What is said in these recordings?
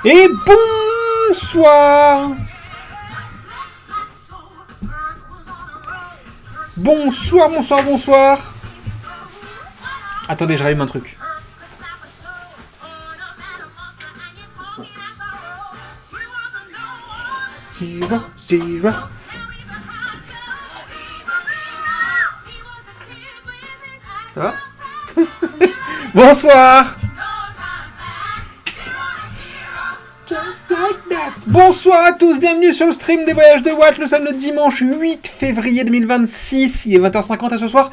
Et bonsoir. Bonsoir, bonsoir, bonsoir. Attendez, je rallume un truc. Zero. Ça va? Bonsoir. Just like that. Bonsoir à tous, bienvenue sur le stream des voyages de Watt. Nous sommes le dimanche 8 février 2026, il est 20h50 à ce soir.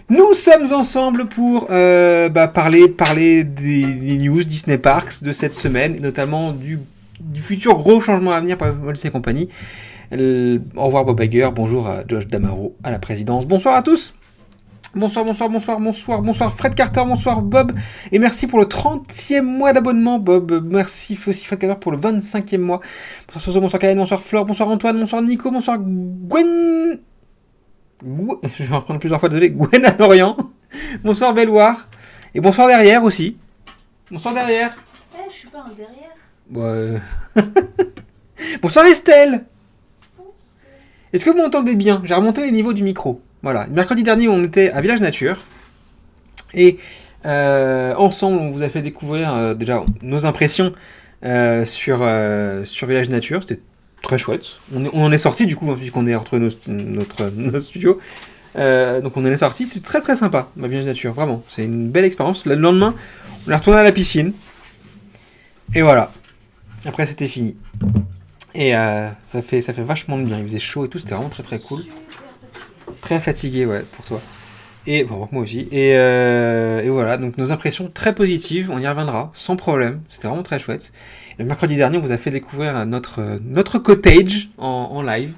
Nous sommes ensemble pour parler des news Disney Parks de cette semaine, et notamment du futur gros changement à venir pour Walt Disney Company. Au revoir Bob Iger, bonjour à Josh D'Amaro à la présidence. Bonsoir à tous. Bonsoir Fred Carter, bonsoir Bob, et merci pour le 30e mois d'abonnement Bob, merci aussi Fred Carter pour le 25e mois, bonsoir Soso, bonsoir Karen, bonsoir Flore, bonsoir Antoine, bonsoir Nico, bonsoir Gwen, je vais reprendre plusieurs fois, désolé, Gwen à Lorient, bonsoir Belloir, et bonsoir derrière aussi, bonsoir derrière. Je suis pas un derrière. Ouais. Bonsoir Estelle. Est-ce que vous m'entendez bien? J'ai remonté les niveaux du micro. Voilà, mercredi dernier, on était à Village Nature et ensemble, on vous a fait découvrir déjà nos impressions sur Village Nature. C'était très chouette. On en est sorti du coup, puisqu'on est entre nos studios. Donc on en est sorti. C'est très très sympa, Village Nature. Vraiment, c'est une belle expérience. Le lendemain, on est retourné à la piscine et voilà. Après, c'était fini. Et ça fait vachement de bien. Il faisait chaud et tout. C'était vraiment très très cool. Très fatigué, ouais, pour toi. Et bon, moi aussi. Et voilà, donc nos impressions très positives, on y reviendra, sans problème. C'était vraiment très chouette. Et le mercredi dernier, on vous a fait découvrir notre cottage en live.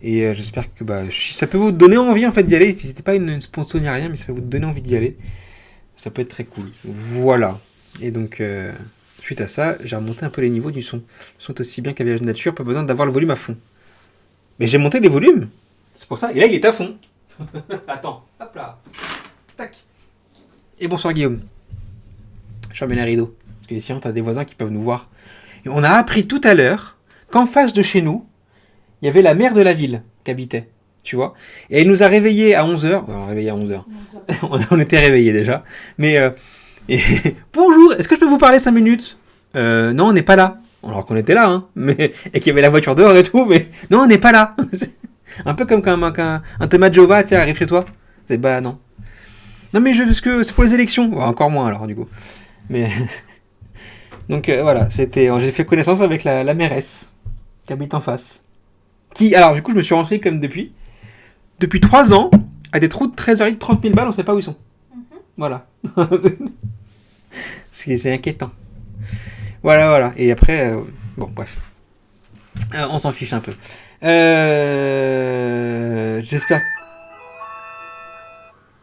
Et j'espère que ça peut vous donner envie en fait d'y aller. C'était pas une sponsor ni rien, mais ça peut vous donner envie d'y aller. Ça peut être très cool. Voilà. Et donc, suite à ça, j'ai remonté un peu les niveaux du son. Le son est aussi bien qu'à Village Nature, pas besoin d'avoir le volume à fond. Mais j'ai monté les volumes. C'est pour ça. Et là, il est à fond. Attends. Hop là. Tac. Et bonsoir Guillaume. Je ferme les rideaux. Parce que sinon, t'as des voisins qui peuvent nous voir. Et on a appris tout à l'heure qu'en face de chez nous, il y avait la maire de la ville qui habitait. Tu vois. Et elle nous a réveillés à 11h. On réveillé à 11h. On était réveillés déjà. Mais... bonjour. Est-ce que je peux vous parler 5 minutes? Non, on n'est pas là. Alors qu'on était là, hein. Mais... Et qu'il y avait la voiture dehors et tout. Mais non, on n'est pas là. Un peu comme quand un témoin de Jéhovah, tiens, arrive chez toi. C'est non. Non mais parce que c'est pour les élections. Bon, encore moins alors du coup. Mais donc voilà, j'ai fait connaissance avec la mairesse qui habite en face. Alors du coup, je me suis renseigné comme depuis 3 ans, à des trous de trésorerie de 30 000 balles, on sait pas où ils sont. Voilà. C'est inquiétant. Voilà. Et après, bon bref. On s'en fiche un peu. J'espère.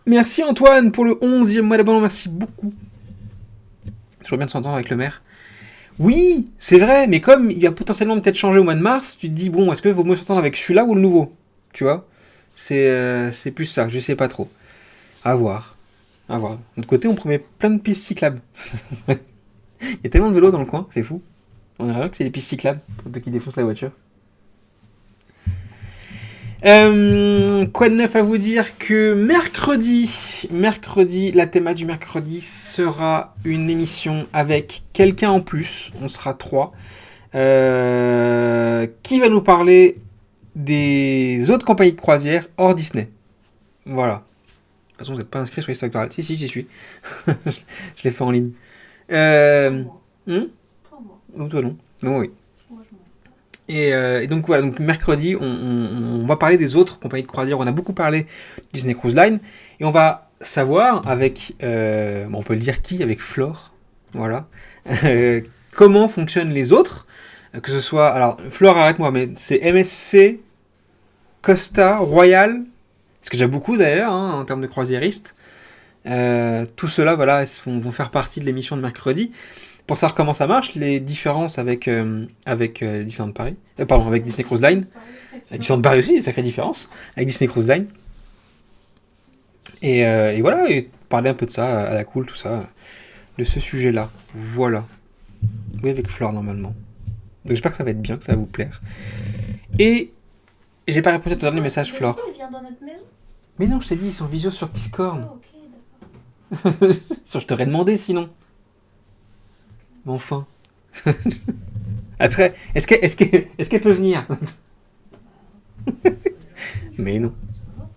Merci Antoine pour le 11e mois d'abonnement, merci beaucoup. C'est toujours bien de s'entendre avec le maire. Oui, c'est vrai, mais comme il va potentiellement peut-être changer au mois de mars, tu te dis, bon, est-ce que vaut mieux s'entendre avec celui-là ou le nouveau? Tu vois? C'est plus ça, je sais pas trop. À voir. De l'autre côté, on promet plein de pistes cyclables. Il y a tellement de vélos dans le coin, c'est fou. On dirait que c'est des pistes cyclables pour ceux qui défoncent la voiture. Quoi de neuf à vous dire que mercredi, la thématique du mercredi sera une émission avec quelqu'un en plus, on sera 3, qui va nous parler des autres compagnies de croisière hors Disney. Voilà. De toute façon, vous n'êtes pas inscrit sur l'histoire actuelle. Si, j'y suis. Je l'ai fait en ligne. Pas moi. Donc toi non. Non, oui. Et donc voilà, donc mercredi, on va parler des autres compagnies de croisière. On a beaucoup parlé de Disney Cruise Line. Et on va savoir avec, on peut le dire qui, avec Flore, voilà, comment fonctionnent les autres. Que ce soit, alors Flore, arrête-moi, mais c'est MSC, Costa, Royal, ce qui est déjà beaucoup d'ailleurs, hein, en termes de croisiéristes. Tout cela, voilà, vont faire partie de l'émission de mercredi. Pour savoir comment ça marche, les différences avec Disneyland Paris, avec Disney Cruise Line, avec Disneyland Paris aussi, il y a une sacrée différence, avec Disney Cruise Line. Et voilà, et parler un peu de ça, à la cool, tout ça, de ce sujet-là. Voilà. Oui, avec Flore, normalement. Donc j'espère que ça va être bien, que ça va vous plaire. Et j'ai pas répondu à ton dernier message, Flore. Il vient dans notre maison. Mais non, je t'ai dit, ils sont en visio sur Discord. Ah, ok, d'accord. Je t'aurais demandé sinon. Mais enfin. Après, est-ce qu'elle peut venir? Mais non.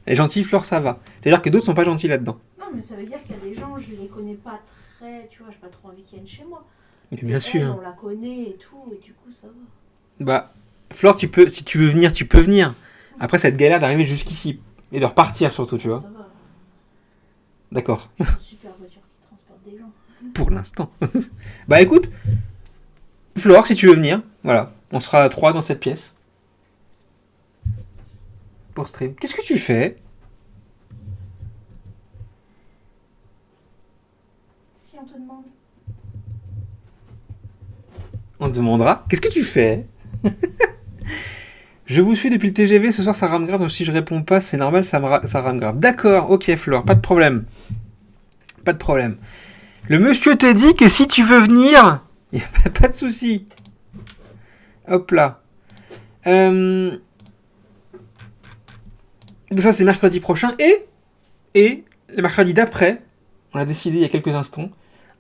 Elle est gentille, Flore, ça va. C'est-à-dire que d'autres sont pas gentils là-dedans. Non, mais ça veut dire qu'il y a des gens, je les connais pas très. Tu vois, j'ai pas trop envie qu'ils viennent chez moi. Mais bien Elle, sûr. on la connaît et tout, et du coup, ça va. Bah, Flore, si tu veux venir, tu peux venir. Après, cette galère d'arriver jusqu'ici. Et de repartir surtout, tu vois. Ça va. D'accord. C'est une super voiture qui transporte des gens. Pour l'instant. Bah écoute, Flore, si tu veux venir, voilà. On sera à 3 dans cette pièce. Pour stream. Qu'est-ce que tu fais? Si on te demande. On te demandera. Qu'est-ce que tu fais? Je vous suis depuis le TGV, ce soir ça rame grave, donc si je réponds pas, c'est normal, ça rame grave. D'accord, ok Flore, pas de problème. Pas de problème. Le monsieur te dit que si tu veux venir, il n'y a pas de souci. Hop là. Donc ça c'est mercredi prochain. Et le mercredi d'après, on a décidé il y a quelques instants,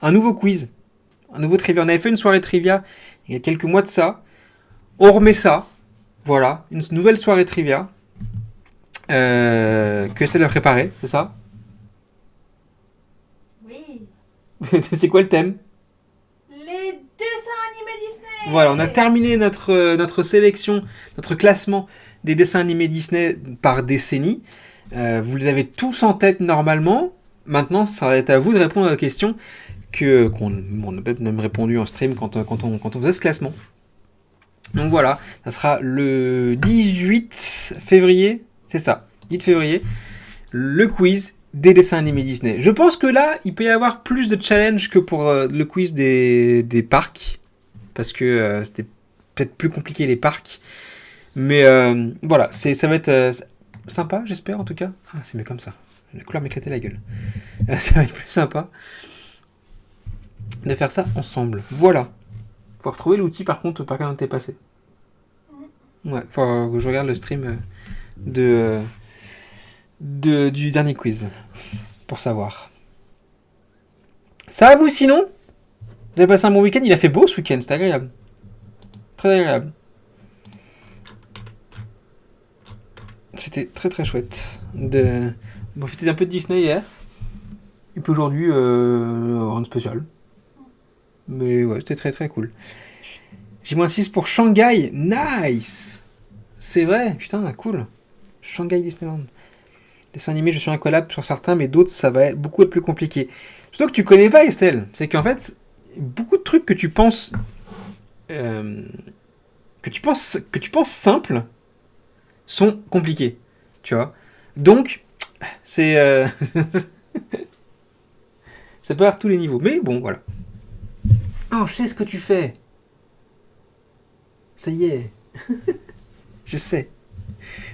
un nouveau quiz. Un nouveau trivia. On avait fait une soirée trivia il y a quelques mois de ça. On remet ça. Voilà, une nouvelle soirée trivia que Estelle a préparée, c'est ça? Oui. C'est quoi le thème? Les dessins animés Disney. Voilà, on a terminé notre sélection, notre classement des dessins animés Disney par décennie. Vous les avez tous en tête normalement. Maintenant, ça va être à vous de répondre à la question qu'on a même répondu en stream quand on faisait ce classement. Donc voilà, ça sera le 18 février, c'est ça, 18 février, le quiz des dessins animés Disney. Je pense que là, il peut y avoir plus de challenge que pour le quiz des parcs, parce que c'était peut-être plus compliqué les parcs. Mais voilà, ça va être sympa, j'espère en tout cas. Ah, c'est mieux comme ça. La couleur m'éclatait la gueule. Ça va être plus sympa de faire ça ensemble. Voilà. Faut retrouver l'outil par contre par lequel on était passé. Ouais, faut que je regarde le stream du dernier quiz pour savoir. Ça va vous sinon? Vous avez passé un bon week-end? Il a fait beau ce week-end, c'était agréable. Très agréable. C'était très très chouette de profiter d'un peu de Disney hier. Et puis aujourd'hui, rien de spécial. Mais ouais, c'était très très cool. J-6 pour Shanghai. Nice! C'est vrai, putain, cool. Shanghai Disneyland. Dessin animé, je suis un collab sur certains, mais d'autres, ça va être beaucoup plus compliqué. Surtout que tu connais pas, Estelle. C'est qu'en fait, beaucoup de trucs que tu penses simples sont compliqués. Tu vois? Donc, c'est... ça peut avoir tous les niveaux. Mais bon, voilà. Oh, je sais ce que tu fais. Ça y est. Je sais.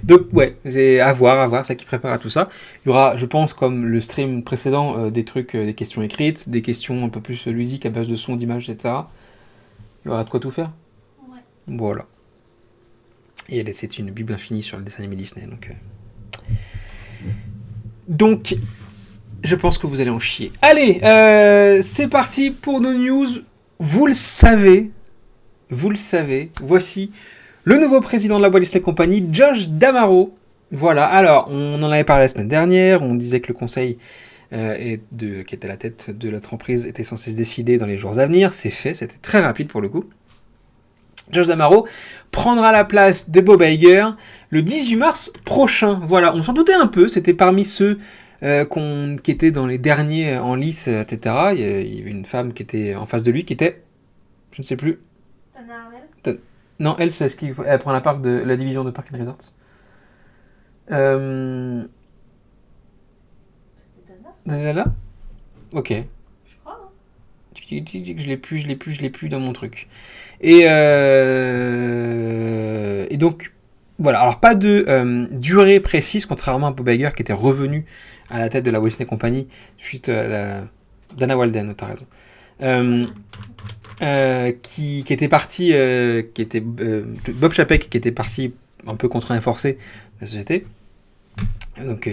Donc, ouais, c'est à voir, ça qui prépare à tout ça. Il y aura, je pense, comme le stream précédent, des trucs, des questions écrites, des questions un peu plus ludiques à base de sons, d'images, etc. Il y aura de quoi tout faire. Ouais. Voilà. Et c'est une bible infinie sur le dessin animé Disney. Donc, je pense que vous allez en chier. Allez, c'est parti pour nos news. Vous le savez, voici le nouveau président de la Walt Disney Company, Josh D'Amaro. Voilà, alors, on en avait parlé la semaine dernière, on disait que le conseil qui était à la tête de l'entreprise était censé se décider dans les jours à venir. C'est fait, c'était très rapide pour le coup. Josh D'Amaro prendra la place de Bob Iger le 18 mars prochain. Voilà, on s'en doutait un peu, c'était parmi ceux qui étaient dans les derniers en lice, etc. Il y avait une femme qui était en face de lui, qui était, je ne sais plus. Dana Harrell. Non, elle, c'est elle prend la division de Park and Resorts. C'était Dana, Là ok. je crois. Hein. Je dis que je l'ai plus dans mon truc. Et donc, voilà. Alors, pas de durée précise, contrairement à Bob Iger qui était revenu à la tête de la Walt Disney Company suite à la... Dana Walden, t'as raison. qui était parti, Bob Chapek qui était parti un peu contraint et forcé de la société. Donc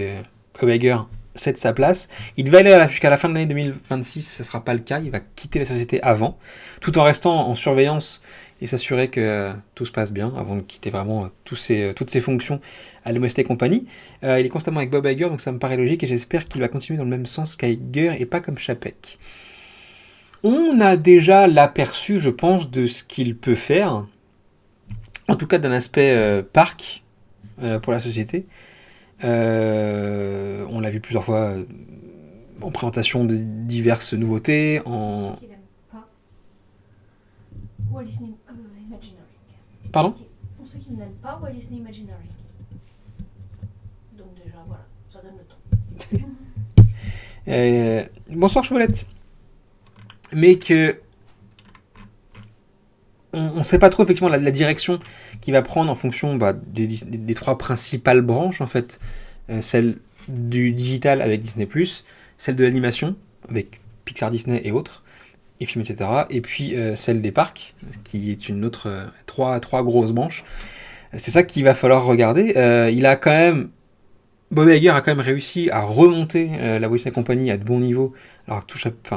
Bob Iger cède sa place. Il devait aller jusqu'à la fin de l'année 2026, ce ne sera pas le cas. Il va quitter la société avant, tout en restant en surveillance et s'assurer que tout se passe bien avant de quitter vraiment toutes ses fonctions à l'MST Company. Il est constamment avec Bob Iger, donc ça me paraît logique et j'espère qu'il va continuer dans le même sens qu'Iger et pas comme Chapek. On a déjà l'aperçu, je pense, de ce qu'il peut faire, en tout cas d'un aspect parc pour la société. On l'a vu plusieurs fois en présentation de diverses nouveautés. On sait qu'il aime pas Walt Disney Imagineering. Pardon ? On sait qu'il n'aime pas Walt Disney Imagineering. Donc déjà, voilà, ça donne le temps. Bonsoir Chevalette. Mais que on ne sait pas trop effectivement la direction qu'il va prendre en fonction des trois principales branches en fait, celle du digital avec Disney+, celle de l'animation avec Pixar, Disney et autres, et films, etc. Et puis celle des parcs, qui est une autre trois grosses branches. C'est ça qu'il va falloir regarder. Bob Iger a quand même réussi à remonter la Walt Disney Company à de bons niveaux, alors que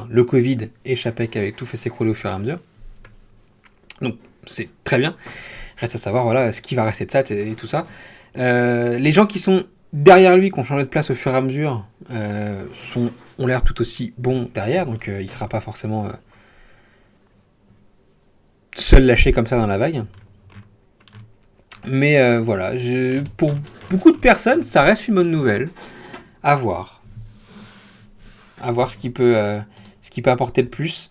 le Covid et Chapek avaient tout fait s'écrouler au fur et à mesure. Donc c'est très bien. Reste à savoir ce qui va rester de ça et tout ça. Les gens qui sont derrière lui, qui ont changé de place au fur et à mesure, ont l'air tout aussi bons derrière, donc il ne sera pas forcément seul lâché comme ça dans la vague. Mais voilà, pour beaucoup de personnes, ça reste une bonne nouvelle. À voir. À voir ce qui peut apporter de plus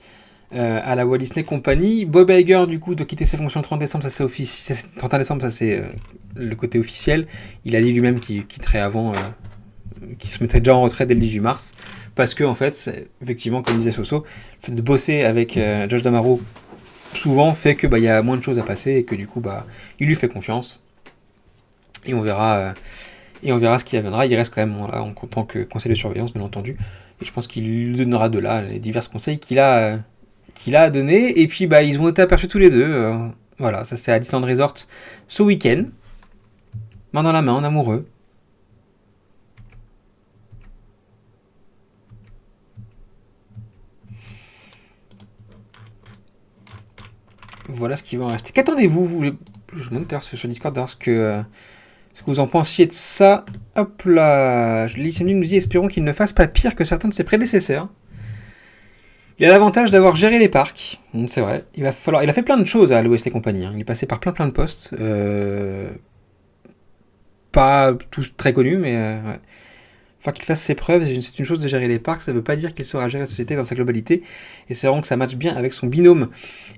à la Walt Disney Company. Bob Iger, du coup, doit quitter ses fonctions le 30 décembre, ça c'est 31 décembre, ça c'est le côté officiel. Il a dit lui-même qu'il quitterait avant, qu'il se mettrait déjà en retrait dès le 18 mars. Parce que, en fait, effectivement, comme disait Soso, le fait de bosser avec Josh D'Amaro souvent fait que y a moins de choses à passer et que du coup il lui fait confiance et on verra ce qui adviendra. Il reste quand même là en tant que conseil de surveillance bien entendu et je pense qu'il lui donnera de là les divers conseils qu'il a donné et puis ils ont été aperçus tous les deux voilà, ça c'est à Disneyland Resort ce week-end, main dans la main en amoureux. Voilà ce qui va en rester. Qu'attendez-vous je me demande sur Discord d'ailleurs ce que vous en pensiez de ça. Hop là, Lycémine nous dit espérons qu'il ne fasse pas pire que certains de ses prédécesseurs. Il a l'avantage d'avoir géré les parcs, c'est vrai. Il a fait plein de choses à l'OST Company. Il est passé par plein de postes, pas tous très connus, mais ouais. Faut qu'il fasse ses preuves. C'est une chose de gérer les parcs, ça ne veut pas dire qu'il saura gérer la société dans sa globalité. Espérons que ça matche bien avec son binôme.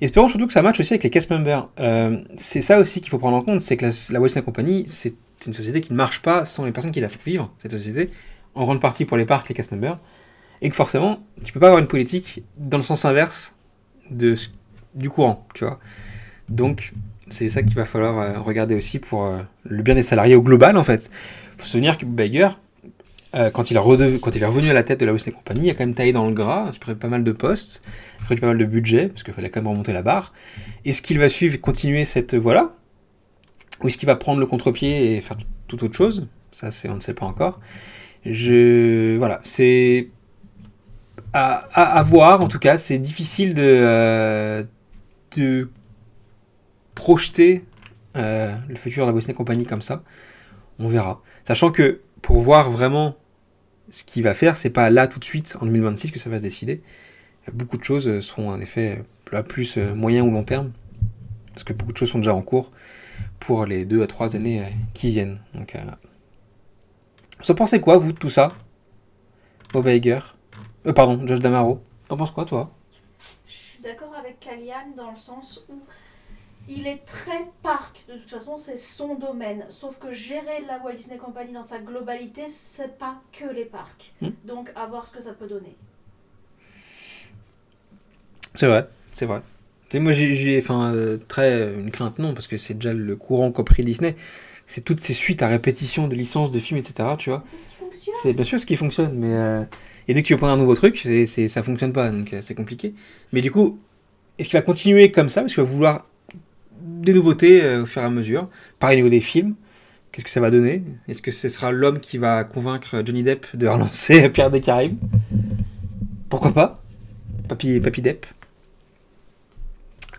Espérons surtout que ça matche aussi avec les cast members. C'est ça aussi qu'il faut prendre en compte, c'est que la Walt Disney Company, c'est une société qui ne marche pas sans les personnes qui la font vivre, cette société, en grande partie pour les parcs, les cast members, et que forcément, tu peux pas avoir une politique dans le sens inverse du courant, tu vois. Donc, c'est ça qu'il va falloir regarder aussi pour le bien des salariés au global, en fait. Il faut se souvenir que Bob Iger, quand il est revenu à la tête de la Walt Disney Company, il a quand même taillé dans le gras, il a pris pas mal de postes, il a pris pas mal de budget, parce qu'il fallait quand même remonter la barre. Est-ce qu'il va suivre et continuer cette voie-là ? Ou est-ce qu'il va prendre le contre-pied et faire toute autre chose ? Ça, on ne sait pas encore. Voilà, c'est à voir, en tout cas, c'est difficile de projeter le futur de la Walt Disney Company comme ça. On verra. Sachant que pour voir vraiment ce qu'il va faire, c'est pas là tout de suite en 2026 que ça va se décider. Beaucoup de choses seront en effet à plus moyen ou long terme, parce que beaucoup de choses sont déjà en cours pour les 2 à 3 années qui viennent. Donc, vous en pensez quoi, vous, de tout ça ? Bob Iger, Josh D'Amaro. T'en penses quoi, toi ? Je suis d'accord avec Kalian dans le sens où il est très parc, de toute façon c'est son domaine, sauf que gérer la Walt Disney Company dans sa globalité, c'est pas que les parcs. Donc à voir ce que ça peut donner. C'est vrai. Et moi j'ai une crainte non, parce que c'est déjà le courant qu'a pris Disney, c'est toutes ces suites à répétition de licences, de films, etc. Tu vois. C'est ce qui fonctionne. C'est bien sûr ce qui fonctionne, mais et dès que tu veux prendre un nouveau truc, ça fonctionne pas, donc c'est compliqué. Mais du coup, est-ce qu'il va continuer comme ça, parce qu'il va vouloir des nouveautés au fur et à mesure. Pareil au niveau des films. Qu'est-ce que ça va donner? Est-ce que ce sera l'homme qui va convaincre Johnny Depp de relancer Pirates des Caraïbes? Pourquoi pas? Papy Depp.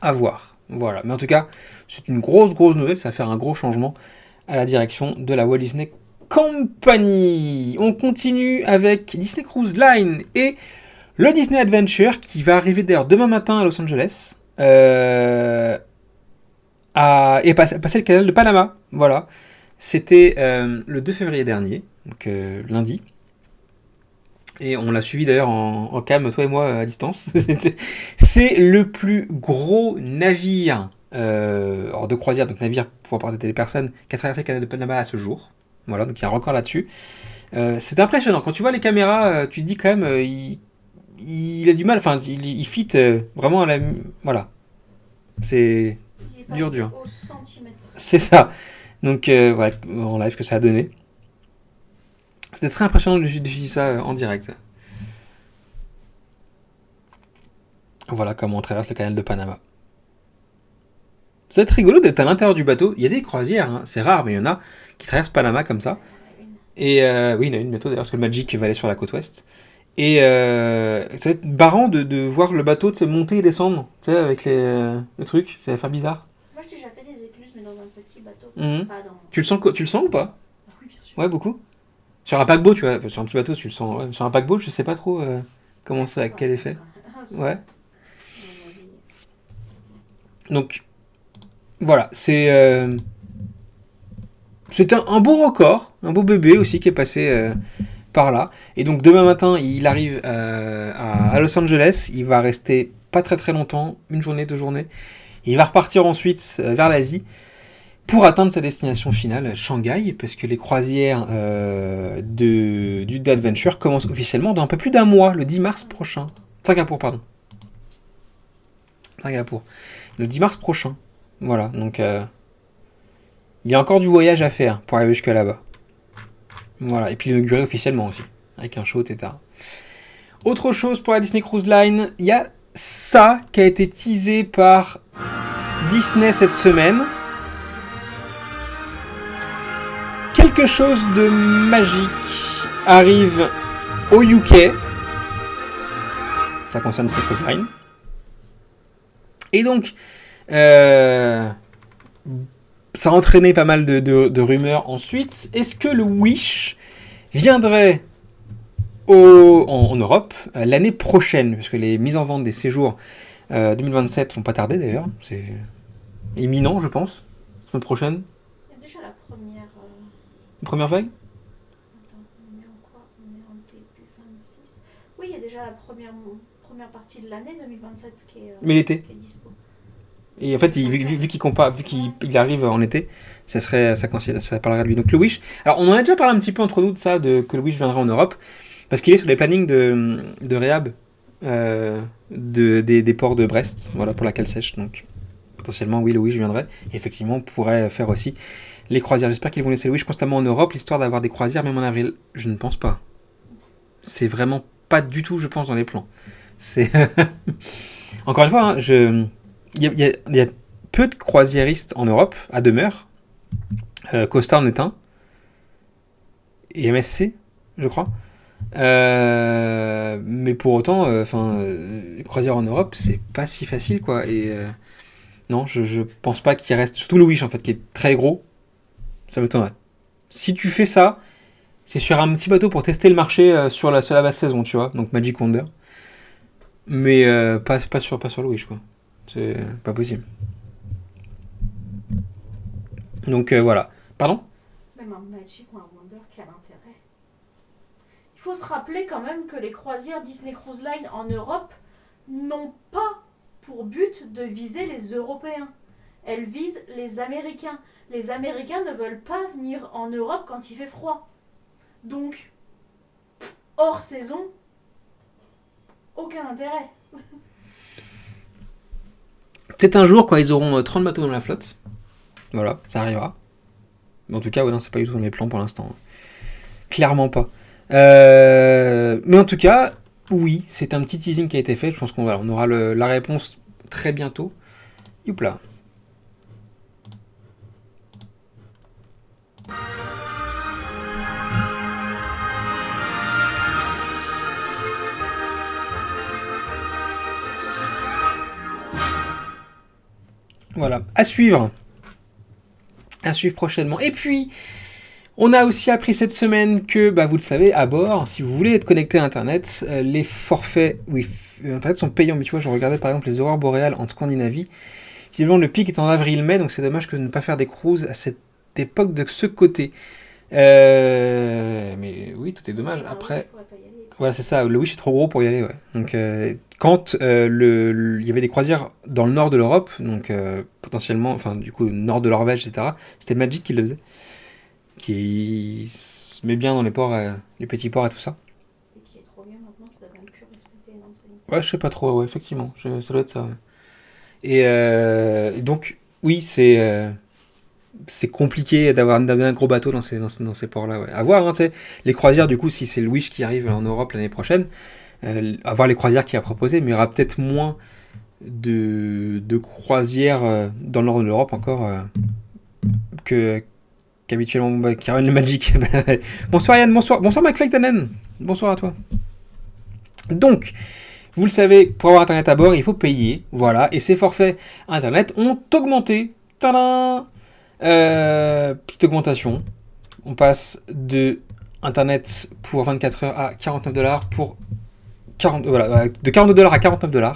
À voir. Voilà. Mais en tout cas, c'est une grosse nouvelle. Ça va faire un gros changement à la direction de la Walt Disney Company. On continue avec Disney Cruise Line et le Disney Adventure qui va arriver d'ailleurs demain matin à Los Angeles. Et passer le canal de Panama. Voilà. C'était le 2 février dernier, donc lundi. Et on l'a suivi d'ailleurs en cam, toi et moi, à distance. C'est le plus gros navire de croisière, donc navire pour emporter des personnes, qui a traversé le canal de Panama à ce jour. Voilà, donc il y a un record là-dessus. C'est impressionnant. Quand tu vois les caméras, tu te dis quand même, il a du mal, enfin, il fit vraiment à la... Voilà. C'est dur. Au centimètre. C'est ça. Donc voilà, en live que ça a donné. C'était très impressionnant de suivre ça en direct. Voilà comment on traverse le canal de Panama. Ça va être rigolo d'être à l'intérieur du bateau. Il y a des croisières, hein. C'est rare, mais il y en a qui traversent Panama comme ça. Et oui, il y en a une bientôt d'ailleurs, parce que le Magic va aller sur la côte ouest. Et ça va être barrant de voir le bateau monter et descendre, tu sais, avec les trucs. Ça va faire bizarre. Moi, j'ai déjà fait des écluses, mais dans un petit bateau. Mmh. Pas dans... Tu le sens ou pas? Oui, bien sûr. Ouais, beaucoup. Sur un paquebot, tu vois, sur un petit bateau, tu le sens. Ouais. Sur un paquebot, je sais pas trop comment ça, quel effet. Ouais. Donc, voilà, c'est un beau record, un beau bébé aussi qui est passé par là. Et donc demain matin, il arrive à Los Angeles. Il va rester pas très longtemps, une journée, 2 journées. Et il va repartir ensuite vers l'Asie pour atteindre sa destination finale, Shanghai, parce que les croisières d'Adventure commencent officiellement dans un peu plus d'un mois, le 10 mars prochain. Singapour, pardon. Singapour. Le 10 mars prochain. Voilà, donc il y a encore du voyage à faire pour arriver jusqu'à là-bas. Voilà, et puis l'inaugurer officiellement aussi, avec un show, etc. Autre chose pour la Disney Cruise Line, il y a ça qui a été teasé par Disney cette semaine. Quelque chose de magique arrive au UK. Ça concerne Disney Cruise Line. Et donc, ça a entraîné pas mal de rumeurs ensuite. Est-ce que le Wish viendrait en Europe l'année prochaine? Parce que les mises en vente des séjours 2027 vont pas tarder d'ailleurs. C'est imminent, je pense. Semaine prochaine. Il y a déjà la première... Une première vague? Attends, on est en quoi? On est en début 26. Oui, il y a déjà la première partie de l'année 2027 qui est, Mais l'été. qui est dispo. Et en fait, vu qu'il arrive en été, ça parlerait de lui. Donc le Wish. Alors on en a déjà parlé un petit peu entre nous de ça, que le Wish viendra en Europe, parce qu'il est sur les plannings de réhab des ports de Brest, voilà, pour la cale sèche. Donc potentiellement, oui, le Wish viendrait. Et effectivement, on pourrait faire aussi les croisières. J'espère qu'ils vont laisser le Wish constamment en Europe, l'histoire d'avoir des croisières même en avril. Je ne pense pas. C'est vraiment pas du tout, je pense, dans les plans. C'est encore une fois, hein, il y a peu de croisiéristes en Europe, à demeure. Costa en est un. Et MSC, je crois. Mais pour autant, croisière en Europe, c'est pas si facile, quoi. Et non, je pense pas qu'il reste... Surtout le Wish, en fait, qui est très gros. Ça m'étonnerait. Si tu fais ça, c'est sur un petit bateau pour tester le marché sur la basse saison, tu vois. Donc Magic Wonder. Mais pas sur le Wish, quoi. C'est pas possible. Donc voilà. Pardon? Même un Magic ou un Wonder, quel intérêt? Il faut se rappeler quand même que les croisières Disney Cruise Line en Europe n'ont pas pour but de viser les Européens. Elles visent les Américains. Les Américains ne veulent pas venir en Europe quand il fait froid. Donc, hors saison, aucun intérêt. Peut-être un jour, quand ils auront 30 bateaux dans la flotte. Voilà, ça arrivera. Mais en tout cas, ouais, non, c'est pas du tout dans mes plans pour l'instant. Clairement pas. Mais en tout cas, oui, c'est un petit teasing qui a été fait. Je pense qu'on aura la réponse très bientôt. Youpla. Voilà, à suivre. À suivre prochainement. Et puis, on a aussi appris cette semaine que, vous le savez, à bord, si vous voulez être connecté à Internet, les forfaits Internet sont payants. Mais tu vois, je regardais par exemple les aurores boréales en Scandinavie. Visiblement, le pic est en avril-mai, donc c'est dommage que de ne pas faire des cruises à cette époque de ce côté. Mais oui, tout est dommage. Après, voilà, c'est ça. Le Wish est trop gros pour y aller. Ouais. Donc, quand il y avait des croisières dans le nord de l'Europe, donc potentiellement, enfin, du coup, nord de Norvège, etc., c'était Magic qui le faisait. Qui se met bien dans les ports, les petits ports et tout ça. Et qui est trop bien maintenant, qui doit quand même plus respecter les normes sanitaires. Ouais, je sais pas trop, ouais, effectivement. Ça doit être ça. Ouais. Et donc, oui, c'est compliqué d'avoir un gros bateau dans ces ports-là. Ouais. À voir, hein, les croisières, du coup, si c'est le Wish qui arrive en Europe l'année prochaine, à voir les croisières qu'il a proposées, mais il y aura peut-être moins de croisières dans le nord de l'Europe encore qu'habituellement. Caroline le Magic. Bonsoir Yann, bonsoir McFly Tannen. Bonsoir à toi. Donc, vous le savez, pour avoir Internet à bord, il faut payer. Voilà, et ces forfaits Internet ont augmenté. Tadam! Petite augmentation. On passe de Internet pour 24 heures à $49 pour de $42 à $49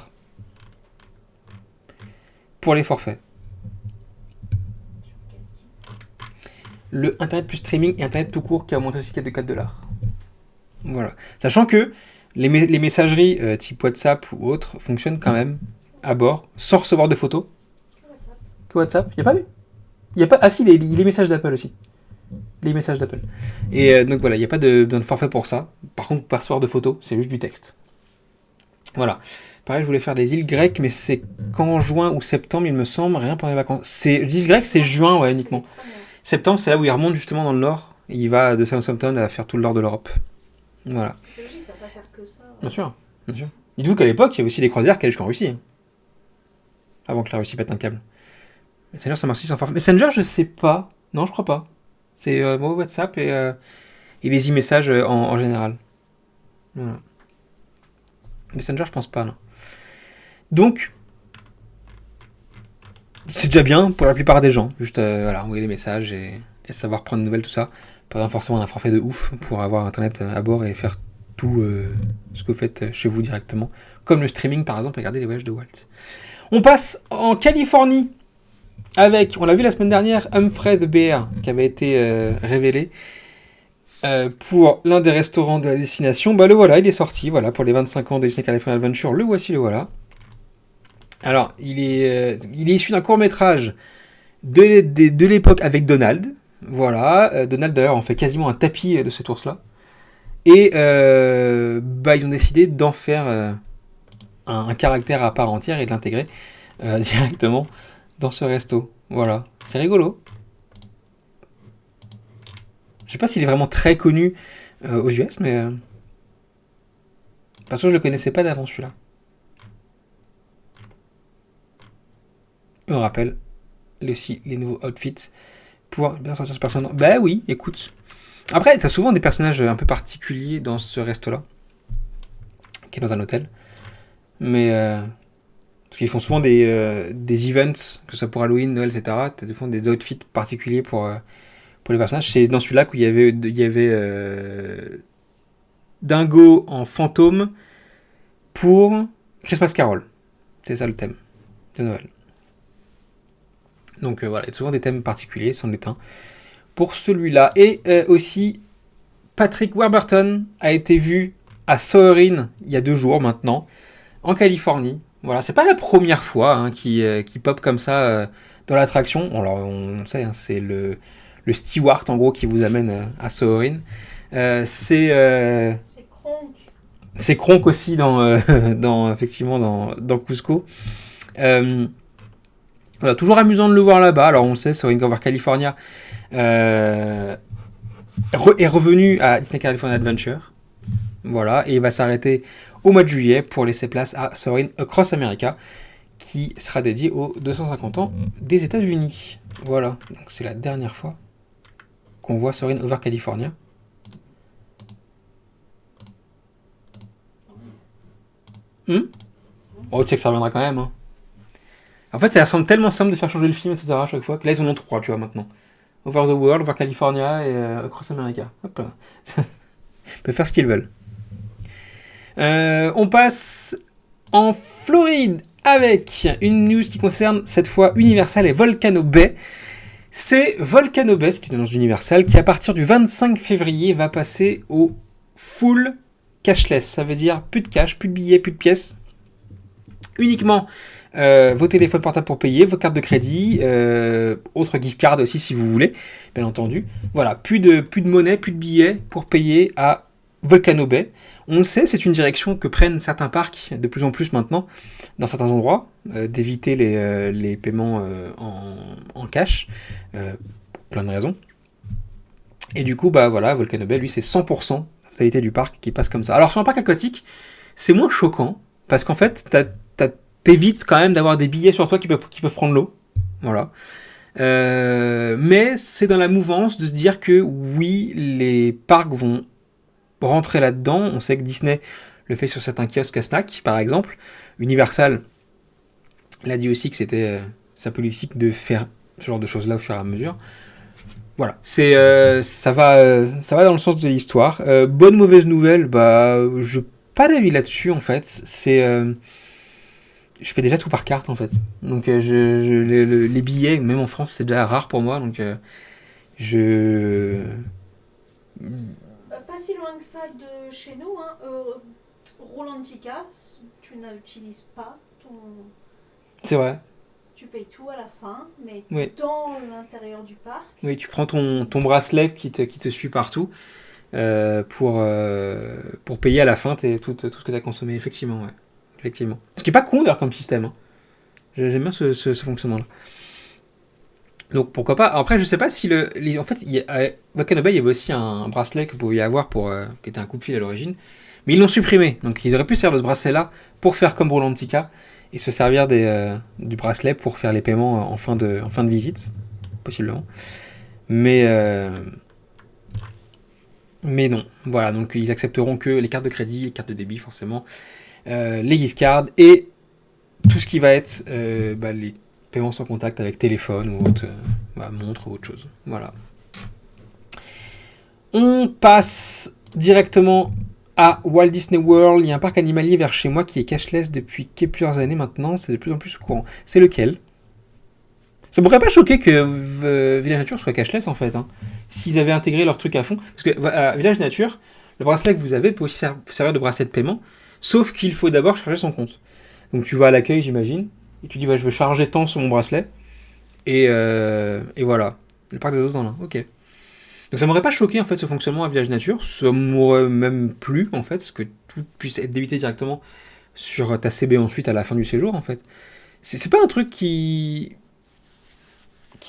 pour les forfaits. Le Internet plus streaming et Internet tout court qui a augmenté aussi de $4. Voilà. Sachant que les messageries type WhatsApp ou autres fonctionnent quand même à bord sans recevoir de photos. Que WhatsApp. Il n'y a pas vu. Il y a pas. Ah si, les messages d'Apple aussi. Les messages d'Apple. Et donc voilà, il n'y a pas de forfait pour ça. Par contre, pas recevoir de photos, c'est juste du texte. Voilà. Pareil, je voulais faire des îles grecques, mais c'est qu'en juin ou septembre, il me semble, rien pendant les vacances. Les îles grecques, c'est juin, ouais, uniquement. Septembre, c'est là où il remonte justement dans le nord. Et il va de Southampton à faire tout le nord de l'Europe. Voilà. C'est logique, il va pas faire que ça. Bien sûr, bien sûr. Dites-vous qu'à l'époque, il y avait aussi des croisières qui allaient jusqu'en Russie. Hein. Avant que la Russie pète un câble. Messenger, ça marche aussi sans forfait. Messenger, je sais pas. Non, je crois pas. C'est WhatsApp et les e-messages en général. Voilà. Messenger, je pense pas, non. Donc, c'est déjà bien pour la plupart des gens. Juste envoyer des messages et savoir prendre des nouvelles, tout ça. Pas forcément un forfait de ouf pour avoir Internet à bord et faire tout ce que vous faites chez vous directement. Comme le streaming, par exemple, regardez les voyages de Walt. On passe en Californie avec, on l'a vu la semaine dernière, Humphrey the Bear qui avait été révélé pour l'un des restaurants de la destination. Le voilà, il est sorti, voilà, pour les 25 ans de Disney California Adventure. Le voici, le voilà. Alors, il est issu d'un court-métrage de l'époque avec Donald. Voilà, Donald d'ailleurs en fait quasiment un tapis de cet ours-là. Et ils ont décidé d'en faire un caractère à part entière et de l'intégrer directement dans ce resto. Voilà, c'est rigolo. Je sais pas s'il est vraiment très connu aux US, mais parce que je le connaissais pas d'avant celui-là. On rappelle aussi les nouveaux outfits pour bien sortir ce personnage. Bah oui, écoute. Après, t'as souvent des personnages un peu particuliers dans ce resto-là, qui est dans un hôtel. Mais parce qu'ils font souvent des events, que ce soit pour Halloween, Noël, etc. T'as souvent des outfits particuliers pour les personnages. C'est dans celui-là où il y avait Dingo en fantôme pour Christmas Carol. C'est ça le thème de Noël. Donc voilà, il y a souvent des thèmes particuliers, c'en est un. Pour celui-là. Et aussi, Patrick Warburton a été vu à Soarin' il y a 2 jours maintenant, en Californie. Voilà, c'est pas la première fois qui pop comme ça dans l'attraction. Alors, on sait, c'est le steward en gros qui vous amène à Soarin'. C'est Kronk. C'est Kronk aussi effectivement dans Cusco. Voilà, toujours amusant de le voir là-bas. Alors on le sait, Soarin' Over California est revenu à Disney California Adventure. Voilà, et il va s'arrêter au mois de juillet pour laisser place à Soarin' Across America, qui sera dédié aux 250 ans des États-Unis. Voilà, donc c'est la dernière fois qu'on voit Soarin' over California. Oh, tu sais que ça reviendra quand même. Hein. En fait, ça semble tellement simple de faire changer le film, etc. à chaque fois, que là, ils en ont 3, tu vois, maintenant. Over the World, Over California et Across America. Hop là. Ils peuvent faire ce qu'ils veulent. On passe en Floride avec une news qui concerne cette fois Universal et Volcano Bay. C'est Volcano Bay, c'est une annonce d'Universal qui à partir du 25 février va passer au full cashless. Ça veut dire plus de cash, plus de billets, plus de pièces. Uniquement vos téléphones portables pour payer, vos cartes de crédit, autres gift cards aussi si vous voulez, bien entendu. Voilà, plus de monnaie, plus de billets pour payer à Volcano Bay. On le sait, c'est une direction que prennent certains parcs de plus en plus maintenant, dans certains endroits, d'éviter les paiements en cash, pour plein de raisons. Et du coup, bah voilà, Volcano Bay, lui, c'est 100% la totalité du parc qui passe comme ça. Alors sur un parc aquatique, c'est moins choquant, parce qu'en fait, t'évites quand même d'avoir des billets sur toi qui peuvent prendre l'eau. Voilà. Mais c'est dans la mouvance de se dire que oui, les parcs vont rentrer là-dedans. On sait que Disney le fait sur certains kiosques à snack, par exemple. Universal l'a dit aussi que c'était sa politique de faire ce genre de choses-là au fur et à mesure. Voilà, ça va dans le sens de l'histoire. Bonne mauvaise nouvelle, bah je pas d'avis là-dessus en fait. Je fais déjà tout par carte en fait. Donc les billets, même en France, c'est déjà rare pour moi. Donc je Pas si loin que ça de chez nous, hein. Rolantica, tu n'utilises pas ton. C'est vrai. Tu payes tout à la fin, mais Oui. dans l'intérieur du parc. Oui, tu prends ton bracelet qui te suit partout pour payer à la fin tout ce que tu as consommé, effectivement. Ouais. Effectivement. Ce qui est pas con d'ailleurs comme système. Hein. J'aime bien ce fonctionnement-là. Donc pourquoi pas. Après, je sais pas si en fait, à Volcano Bay, il y avait aussi un bracelet que vous pouviez avoir qui était un coupe-fil à l'origine, mais ils l'ont supprimé. Donc ils auraient pu servir de ce bracelet-là pour faire comme Rolantica et se servir du bracelet pour faire les paiements en fin de visite, possiblement. Mais non. Voilà. Donc ils accepteront que les cartes de crédit, les cartes de débit, forcément, les gift cards et tout ce qui va être les paiements sans contact avec téléphone ou autre, montre ou autre chose. Voilà. On passe directement à Walt Disney World. Il y a un parc animalier vers chez moi qui est cashless depuis plusieurs années maintenant. C'est de plus en plus courant. C'est lequel ? Ça pourrait pas choquer que Village Nature soit cashless en fait. Hein, s'ils avaient intégré leur truc à fond. Parce que à Village Nature, le bracelet que vous avez peut aussi servir de bracelet de paiement. Sauf qu'il faut d'abord charger son compte. Donc tu vas à l'accueil, j'imagine. Et tu dis, je veux charger tant sur mon bracelet. Et voilà. Le parc des autres dans là. Ok. Donc ça m'aurait pas choqué en fait ce fonctionnement à Village Nature. Ça m'aurait même plu en fait. Parce que tout puisse être débité directement sur ta CB ensuite à la fin du séjour en fait. C'est pas un truc qui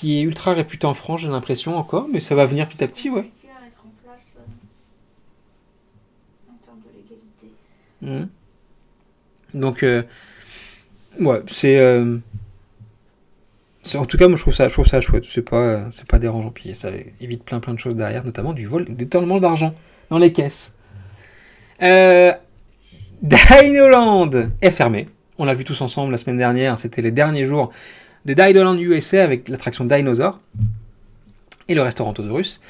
est ultra réputé en France, j'ai l'impression encore. Mais ça va venir petit à petit, ouais. À mettre en place en termes de légalité. Donc, ouais, en tout cas, moi je trouve ça chouette. C'est pas dérangeant. Puis ça évite plein de choses derrière, notamment du vol, du détournement d'argent dans les caisses. Dinoland est fermé. On l'a vu tous ensemble la semaine dernière. C'était les derniers jours de Dinoland USA avec l'attraction Dinosaur et le restaurant Tosaurus.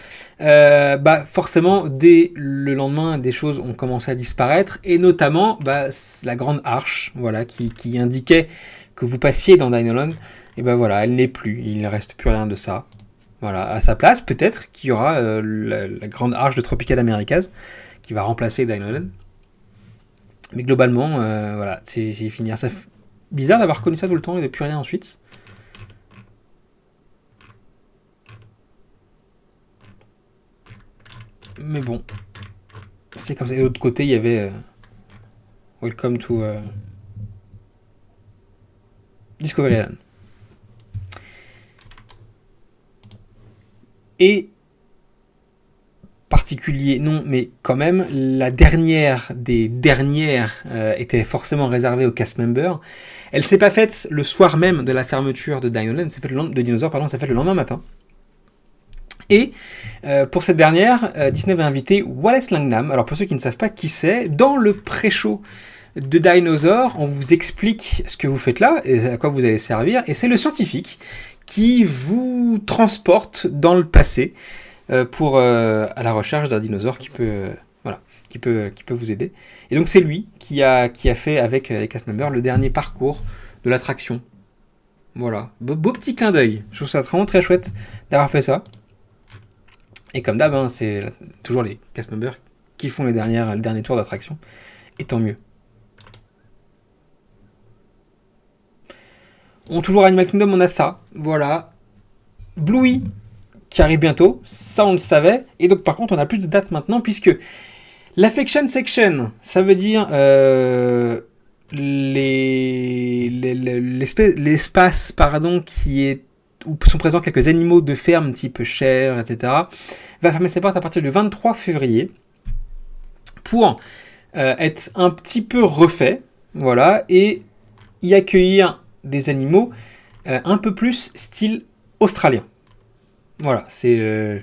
Forcément, dès le lendemain, des choses ont commencé à disparaître, et notamment la grande arche, voilà, qui indiquait que vous passiez dans Dinoland. Et voilà, elle n'est plus. Il ne reste plus rien de ça. Voilà, à sa place, peut-être qu'il y aura la grande arche de Tropical Americas qui va remplacer Dinoland. Mais globalement, voilà, c'est fini. C'est bizarre d'avoir connu ça tout le temps et de plus rien ensuite. Mais bon, c'est comme ça. Et de l'autre côté, il y avait Welcome to Discovery Island. Et particulier, non, mais quand même, la dernière des dernières était forcément réservée aux cast members. Elle s'est pas faite le soir même de la fermeture de Dinoland, de Dinosaur, pardon, ça fait le lendemain matin. Et pour cette dernière, Disney va inviter Wallace Langnam. Alors pour ceux qui ne savent pas qui c'est, dans le pré-show de Dinosaur, on vous explique ce que vous faites là et à quoi vous allez servir. Et c'est le scientifique qui vous transporte dans le passé pour à la recherche d'un dinosaure qui peut vous aider. Et donc c'est lui qui a fait avec les cast members le dernier parcours de l'attraction. Voilà, beau petit clin d'œil. Je trouve ça vraiment très chouette d'avoir fait ça. Et comme d'hab, hein, c'est toujours les cast members qui font le dernier tour d'attraction. Et tant mieux. Toujours Animal Kingdom, on a ça. Voilà. Bluey qui arrive bientôt. Ça, on le savait. Et donc, par contre, on a plus de dates maintenant puisque l'Affection Section, ça veut dire l'espace qui est où sont présents quelques animaux de ferme type chèvre, etc., va fermer ses portes à partir du 23 février pour être un petit peu refait, voilà, et y accueillir des animaux un peu plus style australien. Voilà, c'est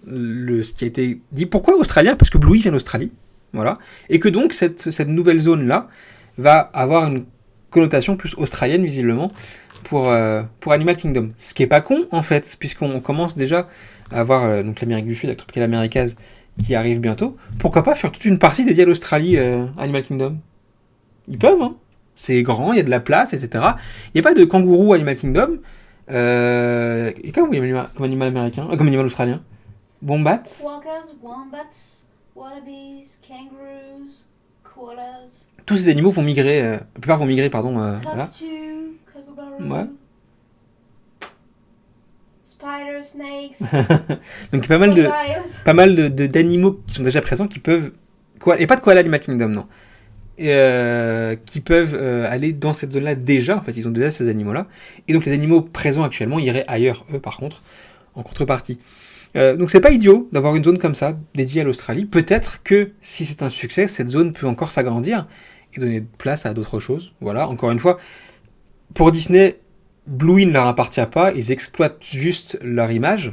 ce qui a été dit. Pourquoi australien ? Parce que Bluey vient d'Australie, voilà, et que donc cette nouvelle zone-là va avoir une connotation plus australienne, visiblement, pour Animal Kingdom. Ce qui est pas con, en fait, puisqu'on commence déjà à avoir donc l'Amérique du Sud, la Tropicale Americase, qui arrive bientôt. Pourquoi pas faire toute une partie dédiée à l'Australie, Animal Kingdom ? Ils peuvent, hein. C'est grand, il y a de la place, etc. Il n'y a pas de kangourou Animal Kingdom. Et comme animal américain, comme animal australien. Wombat. Quokkas, wombats, wallabies, kangaroos, koalas. Tous ces animaux vont migrer, la plupart vont migrer, pardon. Voilà. Cockatoo, kookaburra. Ouais. Spider, snakes. Donc il y a pas mal d'animaux qui sont déjà présents qui peuvent... Et pas de koala Animal Kingdom, non. Qui peuvent aller dans cette zone-là déjà. En fait, ils ont déjà ces animaux-là. Et donc les animaux présents actuellement iraient ailleurs, eux, par contre, en contrepartie. Donc c'est pas idiot d'avoir une zone comme ça, dédiée à l'Australie. Peut-être que, si c'est un succès, cette zone peut encore s'agrandir et donner place à d'autres choses. Voilà, encore une fois, pour Disney... Bluey ne leur appartient pas, ils exploitent juste leur image,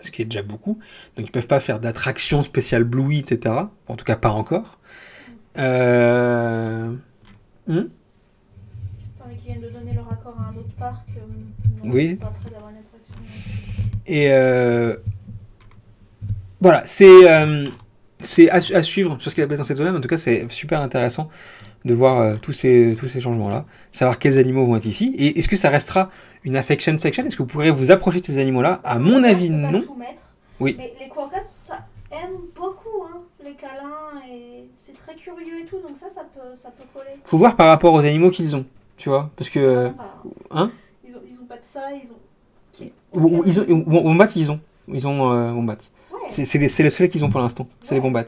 ce qui est déjà beaucoup, donc ils peuvent pas faire d'attraction spéciale Bluey, etc. En tout cas, pas encore. Attendez qu'ils viennent de donner leur accord à un autre parc. Non, oui. Pas prêt d'avoir une attraction. Et voilà, c'est à suivre sur ce qu'il a fait dans cette zone-là, mais en tout cas, c'est super intéressant de voir tous ces changements-là, savoir quels animaux vont être ici, et est-ce que ça restera une affection section ? Est-ce que vous pourrez vous approcher de ces animaux-là ? À mon avis, non. Pas tout mettre, oui. Mais les quokkas, ça aime beaucoup, hein, les câlins, et c'est très curieux et tout, donc ça peut coller. Faut voir par rapport aux animaux qu'ils ont, tu vois, parce que... Hein ? Ils ont pas de ça, ils ont... Wombat, ils ont Wombat. Ouais. C'est les seuls qu'ils ont pour l'instant, c'est les Wombats.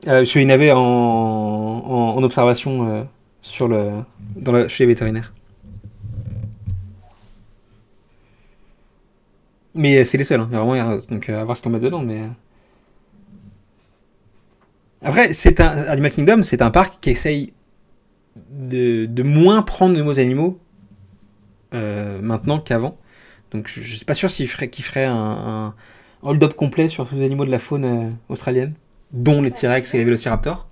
Je suis navé en observation chez les vétérinaires. Mais c'est les seuls, hein. Il y a vraiment donc à voir ce qu'on met dedans. Mais après, Animal Kingdom, c'est un parc qui essaye de moins prendre de nouveaux animaux maintenant qu'avant. Donc je suis pas sûr qu'il ferait un hold-up complet sur tous les animaux de la faune australienne, dont les T-Rex et les Vélociraptors.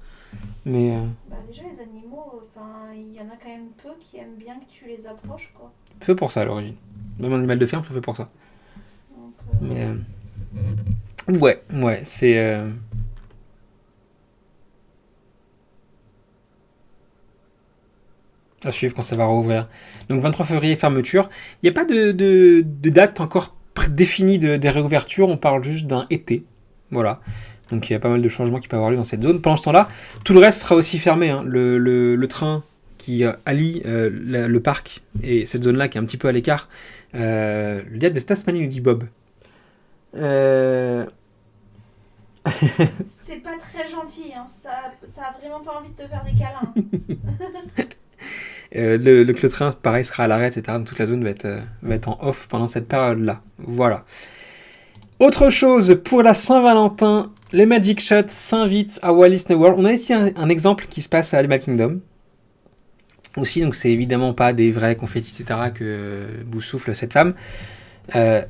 Mais déjà les animaux, il y en a quand même peu qui aiment bien que tu les approches, quoi. Fait pour ça à l'origine. Même un animal de ferme, c'est fait pour ça. Donc, Mais ouais, c'est à suivre quand ça va rouvrir. Donc 23 février, fermeture. Il n'y a pas de date encore définie des réouvertures, on parle juste d'un été. Voilà. Donc il y a pas mal de changements qui peuvent avoir lieu dans cette zone. Pendant ce temps-là, tout le reste sera aussi fermé, hein. Le train qui allie le parc et cette zone-là qui est un petit peu à l'écart. Le diable de Tasmanie, nous dit Bob. C'est pas très gentil, hein. Ça a vraiment pas envie de te faire des câlins. Le train, pareil, sera à l'arrêt, etc. Donc toute la zone va être en off pendant cette période-là. Voilà. Autre chose, pour la Saint-Valentin, les Magic Shots s'invitent à Walt Disney World. On a ici un exemple qui se passe à Animal Kingdom. Aussi, donc c'est évidemment pas des vrais confettis, etc. que vous souffle cette femme.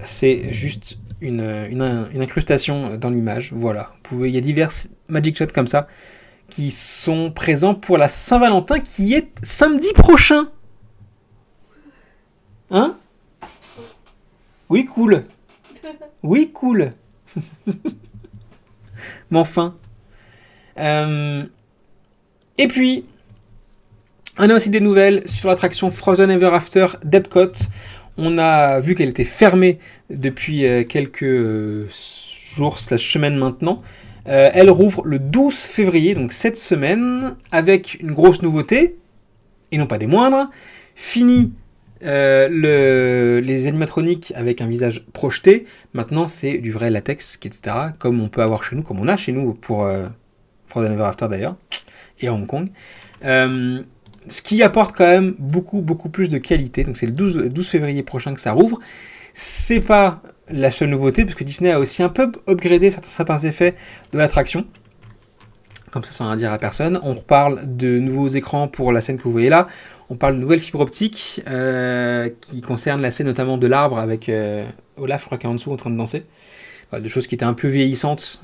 C'est juste une incrustation dans l'image. Voilà. Il y a divers Magic Shots comme ça qui sont présents pour la Saint-Valentin qui est samedi prochain. Hein? Oui, cool. Oui, cool. Mais enfin. Et puis, on a aussi des nouvelles sur l'attraction Frozen Ever After d'Epcot. On a vu qu'elle était fermée depuis quelques jours/semaines maintenant. Elle rouvre le 12 février, donc cette semaine, avec une grosse nouveauté, et non pas des moindres. Fini les animatroniques avec un visage projeté. Maintenant, c'est du vrai latex, etc. Comme on peut avoir chez nous, comme on a chez nous pour Frozen Ever After d'ailleurs, et à Hong Kong. Ce qui apporte quand même beaucoup plus de qualité. Donc c'est le 12 février prochain que ça rouvre. C'est pas la seule nouveauté, parce que Disney a aussi un peu upgradé certains effets de l'attraction. Comme ça, sans rien dire à personne. On reparle de nouveaux écrans pour la scène que vous voyez là. On parle de nouvelles fibres optiques qui concernent la scène notamment de l'arbre avec Olaf, je crois, qui est en dessous en train de danser. Voilà, des choses qui étaient un peu vieillissantes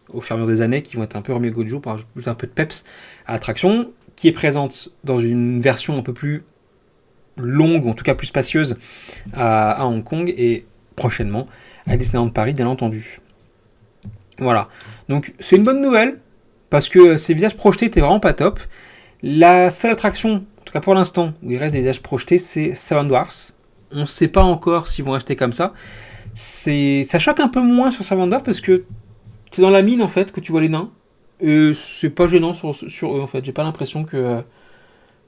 au fur et à mesure des années, qui vont être un peu remis au goût du jour pour ajouter un peu de peps à l'attraction, qui est présente dans une version un peu plus longue, ou en tout cas plus spacieuse à Hong Kong, et prochainement à Disneyland Paris, bien entendu. Voilà. Donc c'est une bonne nouvelle, parce que ces visages projetés étaient vraiment pas top. La seule attraction, en tout cas pour l'instant, où il reste des visages projetés, c'est Seven Dwarfs. On ne sait pas encore s'ils vont rester comme ça. Ça choque un peu moins sur Seven Dwarfs, parce que c'est dans la mine, en fait, que tu vois les nains. Et c'est pas gênant sur eux, en fait. J'ai pas l'impression que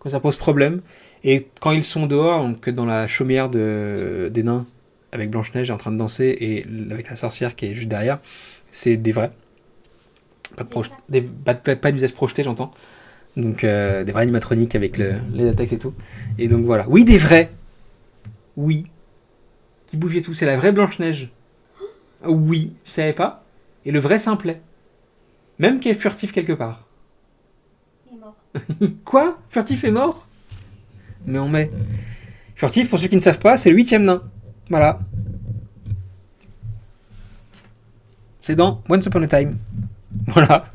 ça pose problème. Et quand ils sont dehors, donc dans la chaumière des nains, avec Blanche-Neige en train de danser, et avec la sorcière qui est juste derrière, c'est des vrais. Pas de visage projeté, j'entends. Donc des vrais animatroniques avec les attaques et tout. Et donc voilà. Oui, des vrais. Oui. Qui bougent et tout. C'est la vraie Blanche-Neige. Oui, je savais pas. Et le vrai simplet. Même qui est furtif quelque part. Il est mort. Quoi? Furtif est mort? Mais on met. Furtif, pour ceux qui ne savent pas, c'est le 8e nain. Voilà. C'est dans Once Upon a Time. Voilà.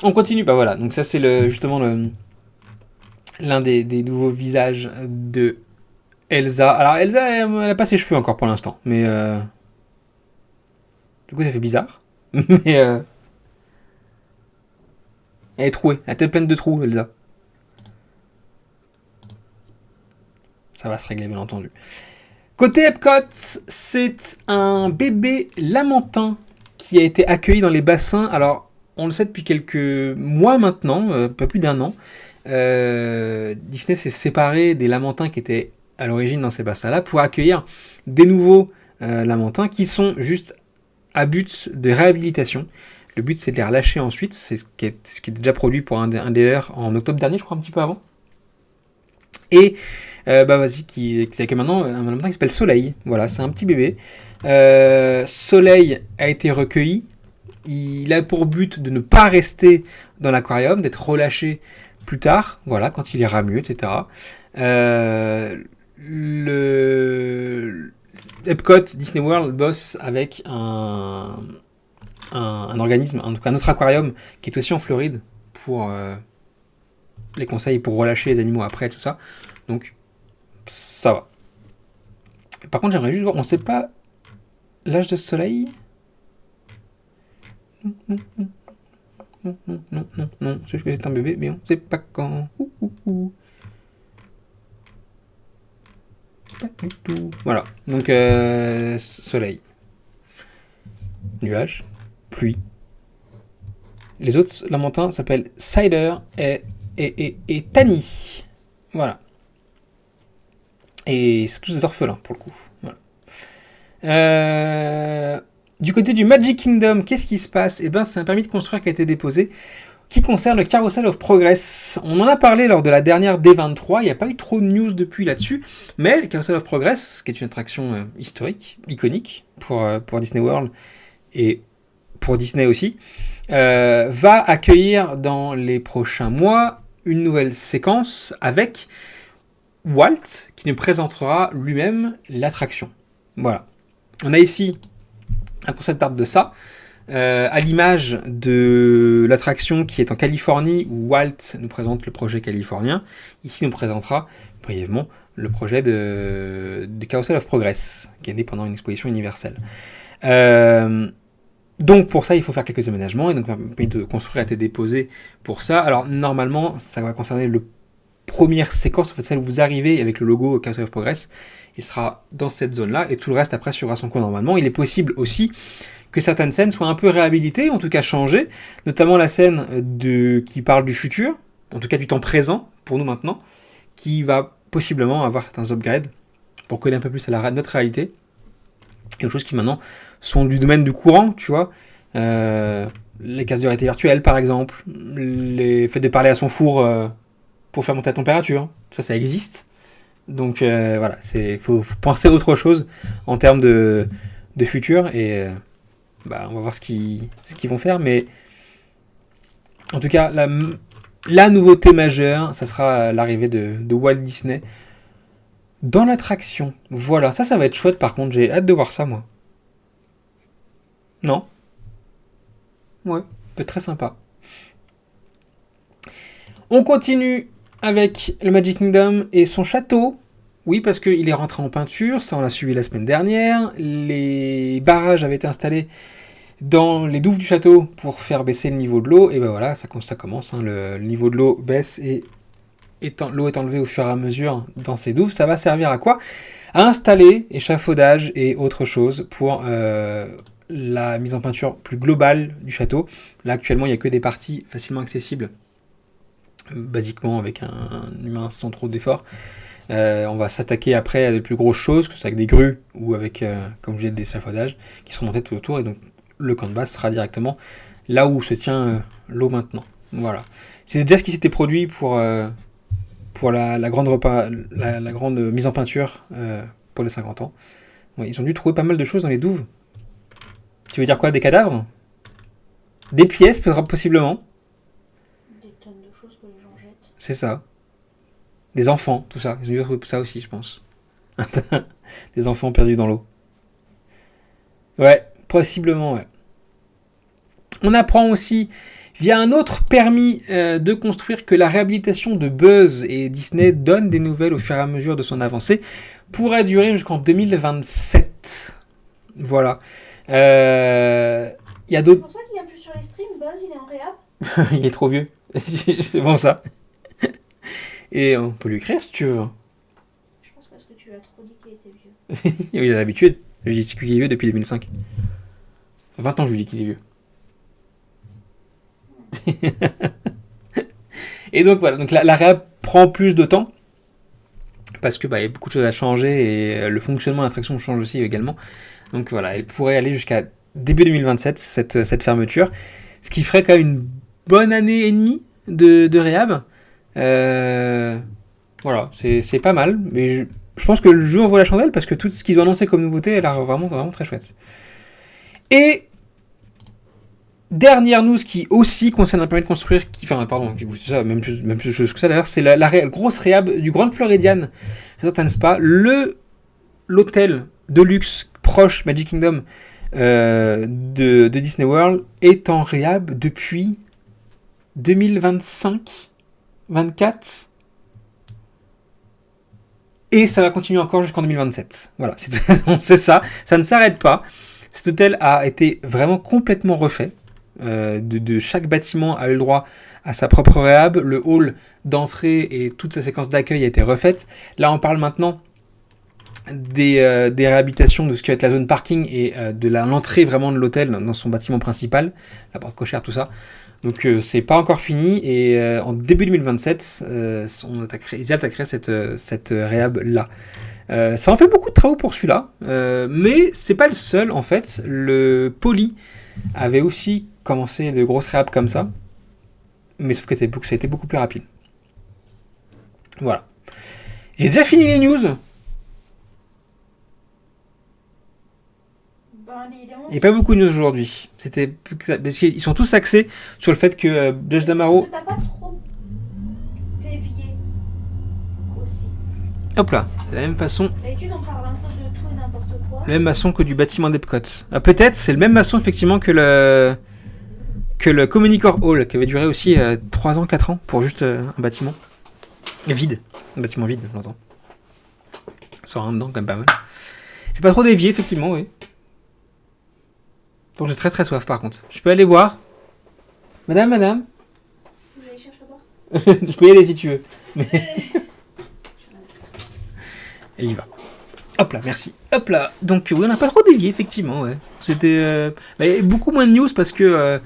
On continue, bah voilà. Donc ça c'est justement l'un des nouveaux visages de Elsa. Alors Elsa, elle a pas ses cheveux encore pour l'instant, mais du coup ça fait bizarre. Mais elle est trouée, elle a tête pleine de trous, Elsa. Ça va se régler, bien entendu. Côté Epcot, c'est un bébé lamentin qui a été accueilli dans les bassins. Alors, on le sait depuis quelques mois maintenant, pas plus d'un an. Disney s'est séparé des lamantins qui étaient à l'origine dans ces bassins-là pour accueillir des nouveaux lamantins qui sont juste à but de réhabilitation. Le but, c'est de les relâcher ensuite. C'est ce qui est déjà produit pour un des leurs en octobre dernier, je crois, un petit peu avant. Et qui accueille maintenant un lamentin qui s'appelle Soleil. Voilà, c'est un petit bébé. Soleil a été recueilli. Il a pour but de ne pas rester dans l'aquarium, d'être relâché plus tard, voilà, quand il ira mieux, etc. Le Epcot Disney World bosse avec un organisme, en tout cas un autre aquarium qui est aussi en Floride pour les conseils pour relâcher les animaux après, tout ça. Donc ça va. Par contre, j'aimerais juste voir, on sait pas l'âge de Soleil. Non. C'est juste que c'est un bébé, mais on sait pas quand. Pas du tout. Voilà. Donc Soleil. Nuage. Pluie. Les autres lamantins s'appellent Cider et Tani. Voilà. Et c'est tous des orphelins pour le coup. Voilà. Du côté du Magic Kingdom, qu'est-ce qui se passe? Eh ben, c'est un permis de construire qui a été déposé qui concerne le Carousel of Progress. On en a parlé lors de la dernière D23, il n'y a pas eu trop de news depuis là-dessus, mais le Carousel of Progress, qui est une attraction historique, iconique pour Disney World et pour Disney aussi, va accueillir dans les prochains mois une nouvelle séquence avec Walt qui nous présentera lui-même l'attraction. Voilà. On a ici un concept art de ça, à l'image de l'attraction qui est en Californie où Walt nous présente le projet californien. Ici, il nous présentera brièvement le projet de Carousel of Progress qui est né pendant une exposition universelle. Donc pour ça, il faut faire quelques aménagements et donc permis de construire a été déposé pour ça. Alors normalement, ça va concerner le première séquence, en fait celle où vous arrivez avec le logo Carousel of Progress. Il sera dans cette zone-là et tout le reste après suivra son cours normalement. Il est possible aussi que certaines scènes soient un peu réhabilitées, en tout cas changées, notamment la scène qui parle du futur, en tout cas du temps présent pour nous maintenant, qui va possiblement avoir certains upgrades pour coller un peu plus à notre réalité. Et autres choses qui maintenant sont du domaine du courant, tu vois. Les cases de réalité virtuelle par exemple, les faits de parler à son four pour faire monter la température, ça existe. Donc voilà, faut penser à autre chose en termes de futur et on va voir ce qu'ils vont faire, mais en tout cas la nouveauté majeure, ça sera l'arrivée de Walt Disney dans l'attraction. Voilà, ça va être chouette par contre, j'ai hâte de voir ça moi. Non ? Ouais, peut être très sympa. On continue avec le Magic Kingdom et son château. Oui, parce qu'il est rentré en peinture, ça on l'a suivi la semaine dernière. Les barrages avaient été installés dans les douves du château pour faire baisser le niveau de l'eau. Et ben voilà, ça commence. Le niveau de l'eau baisse et l'eau est enlevée au fur et à mesure dans ces douves. Ça va servir à quoi ? À installer échafaudage et autre chose pour la mise en peinture plus globale du château. Là actuellement, il n'y a que des parties facilement accessibles, basiquement avec un humain sans trop d'efforts. On va s'attaquer après à des plus grosses choses, que ce soit avec des grues ou avec, comme je disais, des échafaudages qui seront montés tout autour. Et donc, le camp de base sera directement là où se tient l'eau maintenant. Voilà. C'est déjà ce qui s'était produit pour la grande mise en peinture pour les 50 ans. Ouais, ils ont dû trouver pas mal de choses dans les douves. Tu veux dire quoi ? Des cadavres ? Des pièces, possiblement. Des tonnes de choses que les gens jettent. C'est ça. Des enfants, tout ça. Ils ont dû trouver ça aussi, je pense. Des enfants perdus dans l'eau. Ouais, possiblement, ouais. On apprend aussi, via un autre permis de construire, que la réhabilitation de Buzz et Disney donne des nouvelles au fur et à mesure de son avancée, pourra durer jusqu'en 2027. Voilà. Y a d'autres... C'est pour ça qu'il vient plus sur les streams, Buzz, il est en réhab. Il est trop vieux. C'est bon ça. Et on peut lui écrire si tu veux. Je pense parce que tu lui as trop dit qu'il était vieux. Il a l'habitude. Je dis qu'il est vieux depuis 2005. 20 ans que je lui dis qu'il est vieux. Et donc voilà, donc la réhab prend plus de temps parce que y a beaucoup de choses à changer et le fonctionnement de l'attraction change aussi également. Donc voilà, elle pourrait aller jusqu'à début 2027 cette fermeture, ce qui ferait quand même une bonne année et demie de réhab. Voilà, c'est pas mal, mais je pense que le jeu en vaut la chandelle parce que tout ce qu'ils ont annoncé comme nouveauté a l'air vraiment très chouette. Et dernière news qui aussi concerne un permis de construire, c'est ça, même chose que ça d'ailleurs, c'est la grosse réhab du Grand Floridian Resort and Spa, l'hôtel de luxe proche Magic Kingdom de Disney World est en réhab depuis 2025, 24, et ça va continuer encore jusqu'en 2027. Voilà, c'est ça ne s'arrête pas. Cet hôtel a été vraiment complètement refait. De chaque bâtiment a eu le droit à sa propre réhab. Le hall d'entrée et toute sa séquence d'accueil a été refaite. Là, on parle maintenant des réhabilitations de ce qui va être la zone parking et de l'entrée vraiment de l'hôtel dans son bâtiment principal, la porte cochère, tout ça. Donc c'est pas encore fini et en début 2027, ils attaqueraient cette réhab là. Ça en fait beaucoup de travaux pour celui-là, mais c'est pas le seul en fait. Le Poly avait aussi commencé de grosses réhabs comme ça. Mais sauf que ça a été beaucoup plus rapide. Voilà. J'ai déjà fini les news. Il n'y a pas beaucoup de news aujourd'hui. C'était plus que ça. Parce qu'ils sont tous axés sur le fait que Josh D'Amaro. T'as pas trop dévié aussi. Hop là, c'est la même façon. D'habitude, on parle un peu de tout et n'importe quoi. Le même maçon que du bâtiment d'Epcot. Ah, peut-être, c'est le même maçon effectivement que le Communicore Hall, qui avait duré aussi 3 ans, 4 ans pour juste un bâtiment vide. Un bâtiment vide, j'entends. Ça rentre dedans quand même pas mal. J'ai pas trop dévié, effectivement, oui. Bon, j'ai très très soif par contre. Je peux aller boire? Madame, Vous allez chercher à boire? Je peux y aller si tu veux. Et il y va. Hop là, merci. Hop là. Donc oui, on n'a pas trop dévié, effectivement, ouais. C'était beaucoup moins de news parce que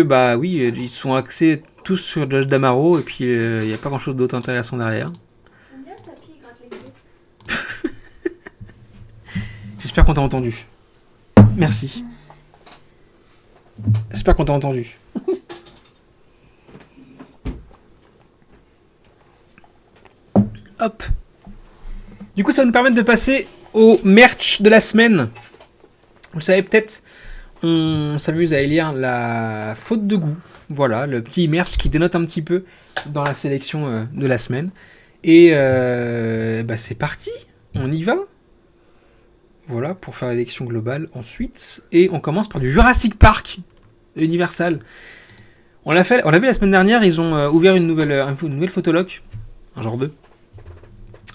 bah oui, ils sont axés tous sur Josh D'Amaro et puis il n'y a pas grand chose d'autre intéressant derrière. J'aime bien le tapis, il gratte les pieds. J'espère qu'on t'a entendu. Merci. J'espère qu'on t'a entendu. Hop. Du coup, ça va nous permettre de passer au merch de la semaine. Vous le savez peut-être, on s'amuse à élire la faute de goût. Voilà, le petit merch qui dénote un petit peu dans la sélection de la semaine. Et c'est parti, on y va. Voilà, pour faire l'élection globale ensuite. Et on commence par du Jurassic Park Universal. On l'a vu la semaine dernière, ils ont ouvert une nouvelle photologue, un genre 2,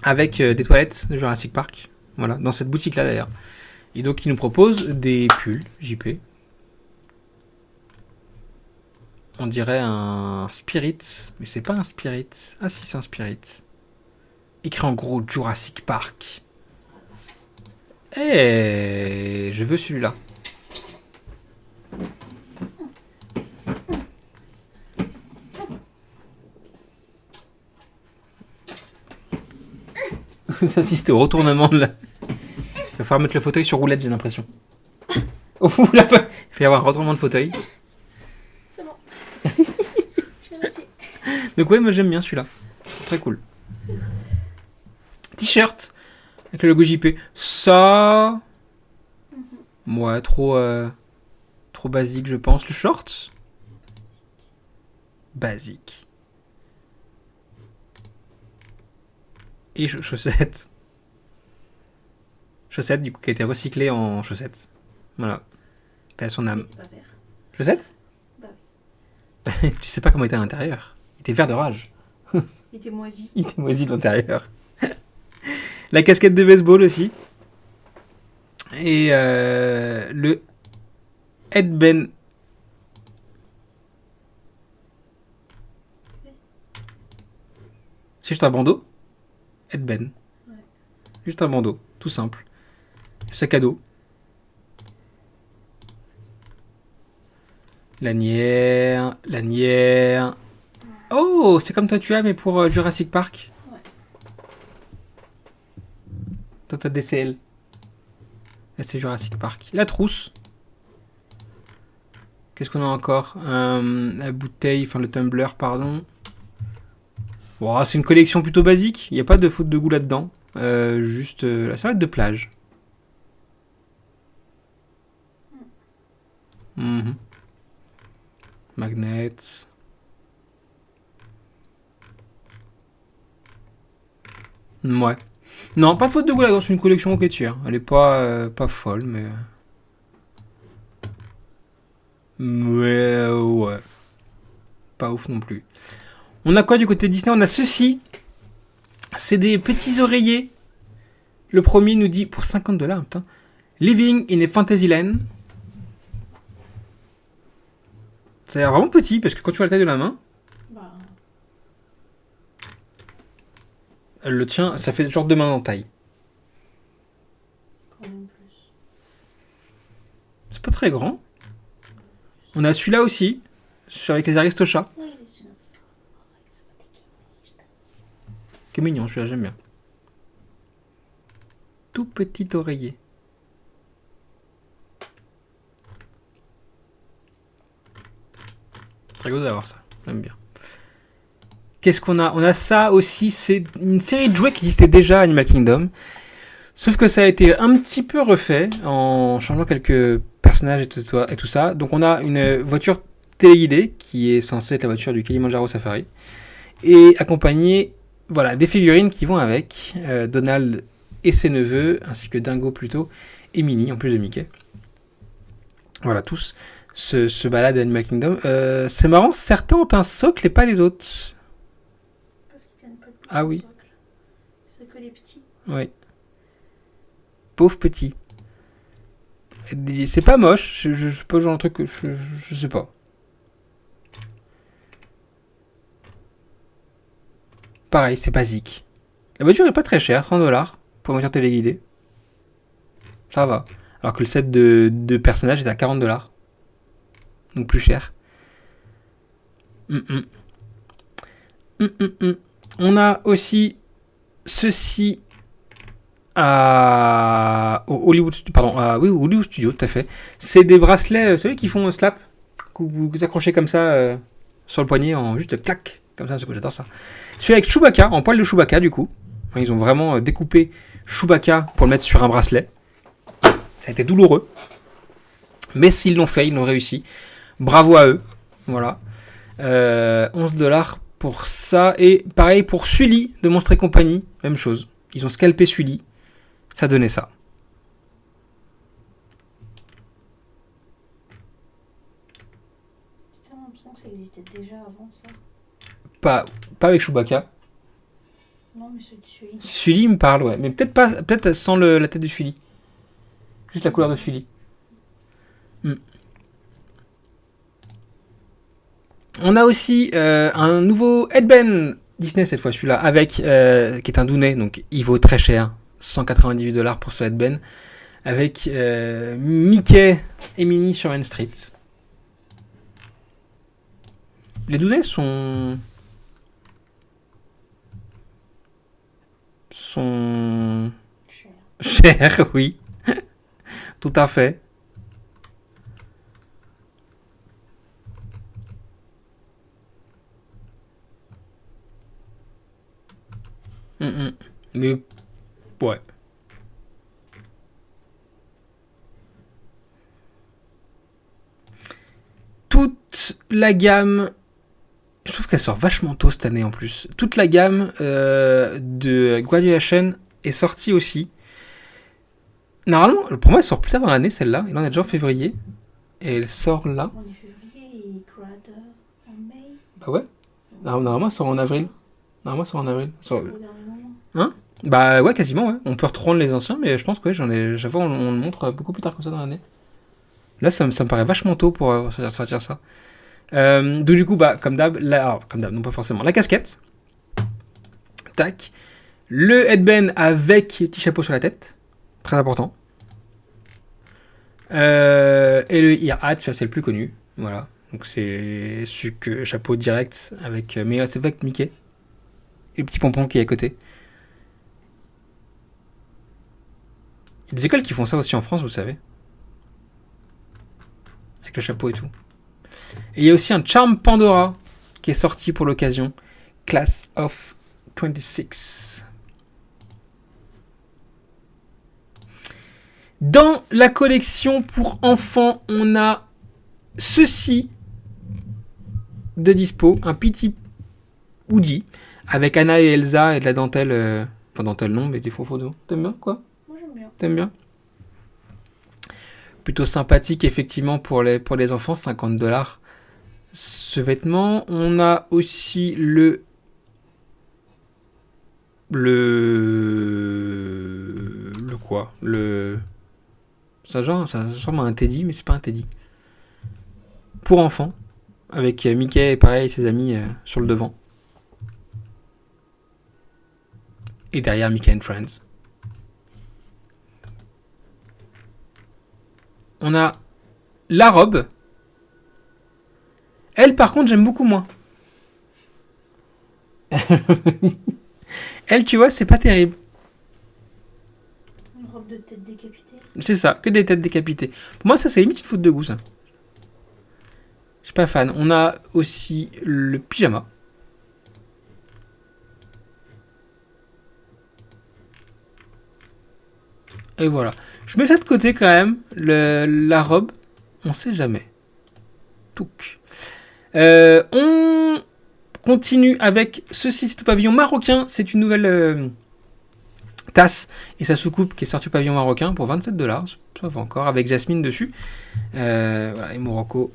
avec des toilettes de Jurassic Park. Voilà, dans cette boutique-là d'ailleurs. Et donc ils nous proposent des pulls JP. On dirait un Spirit, mais c'est pas un Spirit. Ah si, c'est un Spirit. Écrit en gros Jurassic Park. Eh, je veux celui-là. Vous assistez au retournement de la... Il va falloir mettre le fauteuil sur roulette, j'ai l'impression. Oh, là, il va y avoir un retournement de fauteuil. C'est bon. J'ai réussi. Donc ouais, moi j'aime bien celui-là. Très cool. T-shirt avec le logo JP. Ça... Ouais, trop basique, je pense. Le short, basique. Et chaussettes. Chaussettes, du coup, qui a été recyclée en chaussettes. Voilà. Paix à son âme. Pas vert. Chaussettes? Bah Tu sais pas comment il était à l'intérieur. Il était vert de rage. Il était moisi. Il était moisi de l'intérieur. La casquette de baseball aussi. Et le headband. C'est juste un bandeau. Headband. Ouais. Juste un bandeau, tout simple. Le sac à dos. Lanière. Oh, c'est comme toi tu as, mais pour Jurassic Park. Ouais. Toi t'as DCL. Là c'est Jurassic Park. La trousse. Qu'est-ce qu'on a encore? La bouteille, enfin le tumbler, pardon. Bon, c'est une collection plutôt basique. Il n'y a pas de faute de goût là-dedans. Juste la serviette de plage. Magnet. Ouais. Non, pas de faute de goût là-dedans. C'est une collection ok tiers. Elle est pas folle, mais. Mais ouais. Pas ouf non plus. On a quoi du côté Disney? On a ceci. C'est des petits oreillers. Le premier nous dit pour $50, putain. Living in a Fantasyland. Ça a l'air vraiment petit parce que quand tu vois la taille de la main, Bah, elle le tient, ça fait genre 2 mains en taille. quand même plus. C'est pas très grand. On a celui-là aussi, avec les Aristochats. Ouais, il est sur Instagram. Qui est mignon, celui-là, j'aime bien. Tout petit oreiller. C'est rigolo d'avoir ça. J'aime bien. Qu'est-ce qu'on a? On a ça aussi, c'est une série de jouets qui existait déjà à Animal Kingdom. Sauf que ça a été un petit peu refait en changeant quelques personnages et tout ça. Donc on a une voiture téléguidée qui est censée être la voiture du Kilimanjaro Safari. Et accompagnée, voilà, des figurines qui vont avec. Donald et ses neveux, ainsi que Dingo plutôt, et Minnie en plus de Mickey. Voilà, tous se baladent à Animal Kingdom. C'est marrant, certains ont un socle et pas les autres. Parce qu'ils tiennent pas de Ah oui. socle. C'est que les petits. Oui. Pauvre petit. C'est pas moche, je sais pas, genre un truc que je sais pas. Pareil, c'est basique. La voiture est pas très chère, 30$ pour une voiture téléguidée. Ça va. Alors que le set de personnages est à 40$. Donc plus cher. On a aussi ceci au Hollywood Studio, tout à fait. C'est des bracelets, vous savez, qui font slap, que vous accrochez comme ça sur le poignet en juste clac, comme ça, c'est que j'adore ça. Celui avec Chewbacca, en poil de Chewbacca du coup. Ils ont vraiment découpé Chewbacca pour le mettre sur un bracelet. Ça a été douloureux. Mais s'ils l'ont fait, ils l'ont réussi. Bravo à eux. Voilà. 11$ pour ça. Et pareil pour Sully de Monstres et Compagnie. Même chose. Ils ont scalpé Sully. Ça donnait ça. J'ai tellement l'impression que ça existait déjà avant ça. Pas avec Chewbacca. Non, mais c'est de Sully. Sully me parle, ouais. Mais peut-être sans la tête de Sully. Juste la couleur de Sully. On a aussi un nouveau headband Disney cette fois, celui-là, avec qui est un Dounet, donc il vaut très cher, 198$ pour ce headband, avec Mickey et Minnie sur Main Street. Les Dounets sont chers, oui, tout à fait. Mais ouais. Toute la gamme, je trouve qu'elle sort vachement tôt cette année en plus. Toute la gamme de Graduation est sortie aussi. Normalement, pour moi, elle sort plus tard dans l'année celle-là. Et là, on est déjà en février. Et elle sort là. On est février et Grad en mai. Bah ouais. Normalement, elle sort en avril. Normalement, elle sort en avril. Au dernier moment. Hein? Bah ouais, quasiment, ouais. On peut reprendre les anciens, mais je pense que ouais, j'avoue, on le montre beaucoup plus tard comme ça dans l'année. Là, ça me paraît vachement tôt pour sortir ça. Donc du coup, bah, comme d'hab, non pas forcément. La casquette. Tac. Le headband avec petit chapeau sur la tête. Très important. Et le ear hat, c'est le plus connu. Voilà. Donc c'est chapeau direct avec... Mais c'est avec Mickey. Et le petit pompon qui est à côté. Il y a des écoles qui font ça aussi en France, vous savez. Avec le chapeau et tout. Et il y a aussi un Charm Pandora qui est sorti pour l'occasion. Class of 26. Dans la collection pour enfants, on a ceci de dispo. Un petit Woody avec Anna et Elsa et de la dentelle. Enfin, dentelle non, mais des faux photos. T'aimes bien quoi? Moi j'aime bien. T'aimes bien? Plutôt sympathique effectivement pour les enfants, 50$ ce vêtement. On a aussi le quoi? Ça ressemble à un teddy, mais c'est pas un teddy. Pour enfants, avec Mickey et pareil ses amis sur le devant. Et derrière Mickey and Friends. On a la robe. Elle, par contre, j'aime beaucoup moins. Elle, tu vois, c'est pas terrible. Une robe de tête décapitée. C'est ça, que des têtes décapitées. Pour moi, ça, c'est limite une faute de goût, ça. Je suis pas fan. On a aussi le pyjama. Et voilà. Je mets ça de côté quand même. La robe, on sait jamais. Touc. On continue avec ceci, c'est au pavillon marocain. C'est une nouvelle tasse et sa soucoupe qui est sortie au pavillon marocain pour $27. Ça va encore, avec Jasmine dessus. Voilà, et Morocco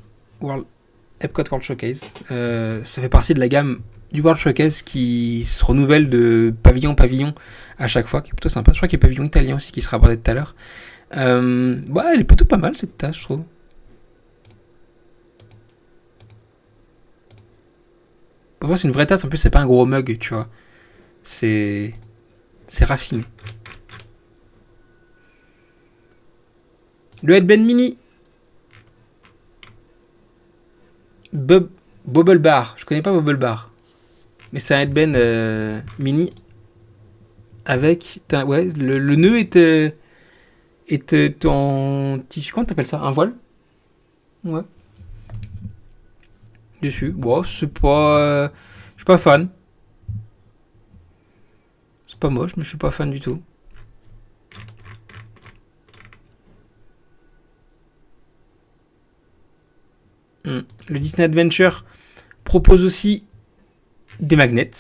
Epcot World Showcase. Ça fait partie de la gamme du World Showcase qui se renouvelle de pavillon en pavillon à chaque fois, qui est plutôt sympa. Je crois qu'il y a pavillon italien aussi qui sera abordé tout à l'heure. Ouais, elle est plutôt pas mal cette tasse, je trouve. Pour moi, c'est une vraie tasse. En plus, c'est pas un gros mug, tu vois. C'est raffiné. Le Headband Mini. Bubble Bar. Je connais pas Bubble Bar. Mais c'est un Headband mini. Avec. Ouais, le nœud est en tissu. Comment t'appelles ça? Un voile? Ouais. Dessus. Bon, c'est pas. Je suis pas fan. C'est pas moche, mais je suis pas fan du tout. Le Disney Adventure propose aussi des magnets.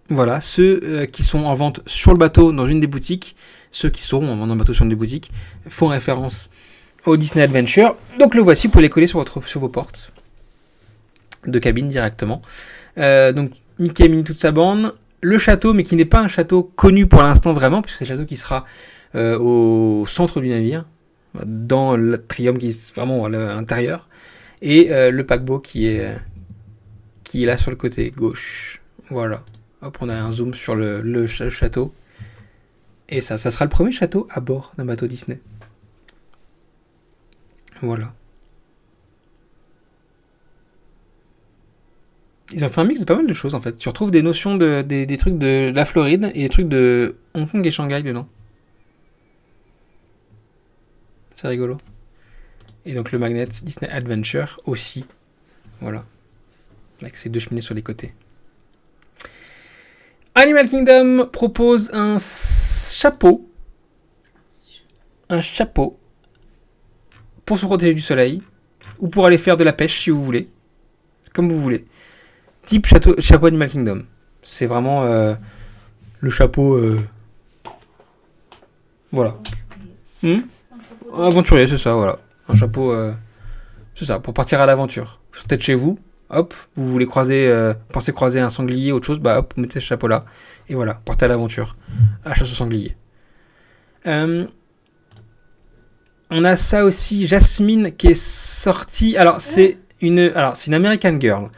Voilà, ceux qui sont en vente sur le bateau dans une des boutiques, ceux qui seront en vente dans le bateau sur une des boutiques, font référence au Disney Adventure. Donc le voici, vous pouvez les coller sur vos portes de cabine directement. Donc Mickey et Minnie toute sa bande. Le château, mais qui n'est pas un château connu pour l'instant vraiment, puisque c'est un château qui sera au centre du navire, dans l'atrium qui est vraiment à l'intérieur. Et le paquebot qui est là sur le côté gauche. Voilà. Hop, on a un zoom sur le château. Et ça sera le premier château à bord d'un bateau Disney. Voilà. Ils ont fait un mix de pas mal de choses en fait. Tu retrouves des notions des trucs de la Floride et des trucs de Hong Kong et Shanghai dedans. C'est rigolo. Et donc le magnet Disney Adventure aussi. Voilà. Avec ces deux cheminées sur les côtés. Animal Kingdom propose un chapeau. Un chapeau. Pour se protéger du soleil. Ou pour aller faire de la pêche si vous voulez. Comme vous voulez. Type chapeau Animal Kingdom. C'est vraiment le chapeau. Voilà. Aventurier, c'est ça, voilà. Un chapeau, c'est ça, pour partir à l'aventure. Vous sortez de chez vous, hop, vous voulez pensez croiser un sanglier, autre chose, bah hop, vous mettez ce chapeau-là, et voilà, partez à l'aventure, à la chasse au sanglier. On a ça aussi, Jasmine, qui est sortie. Alors, c'est une American Girl.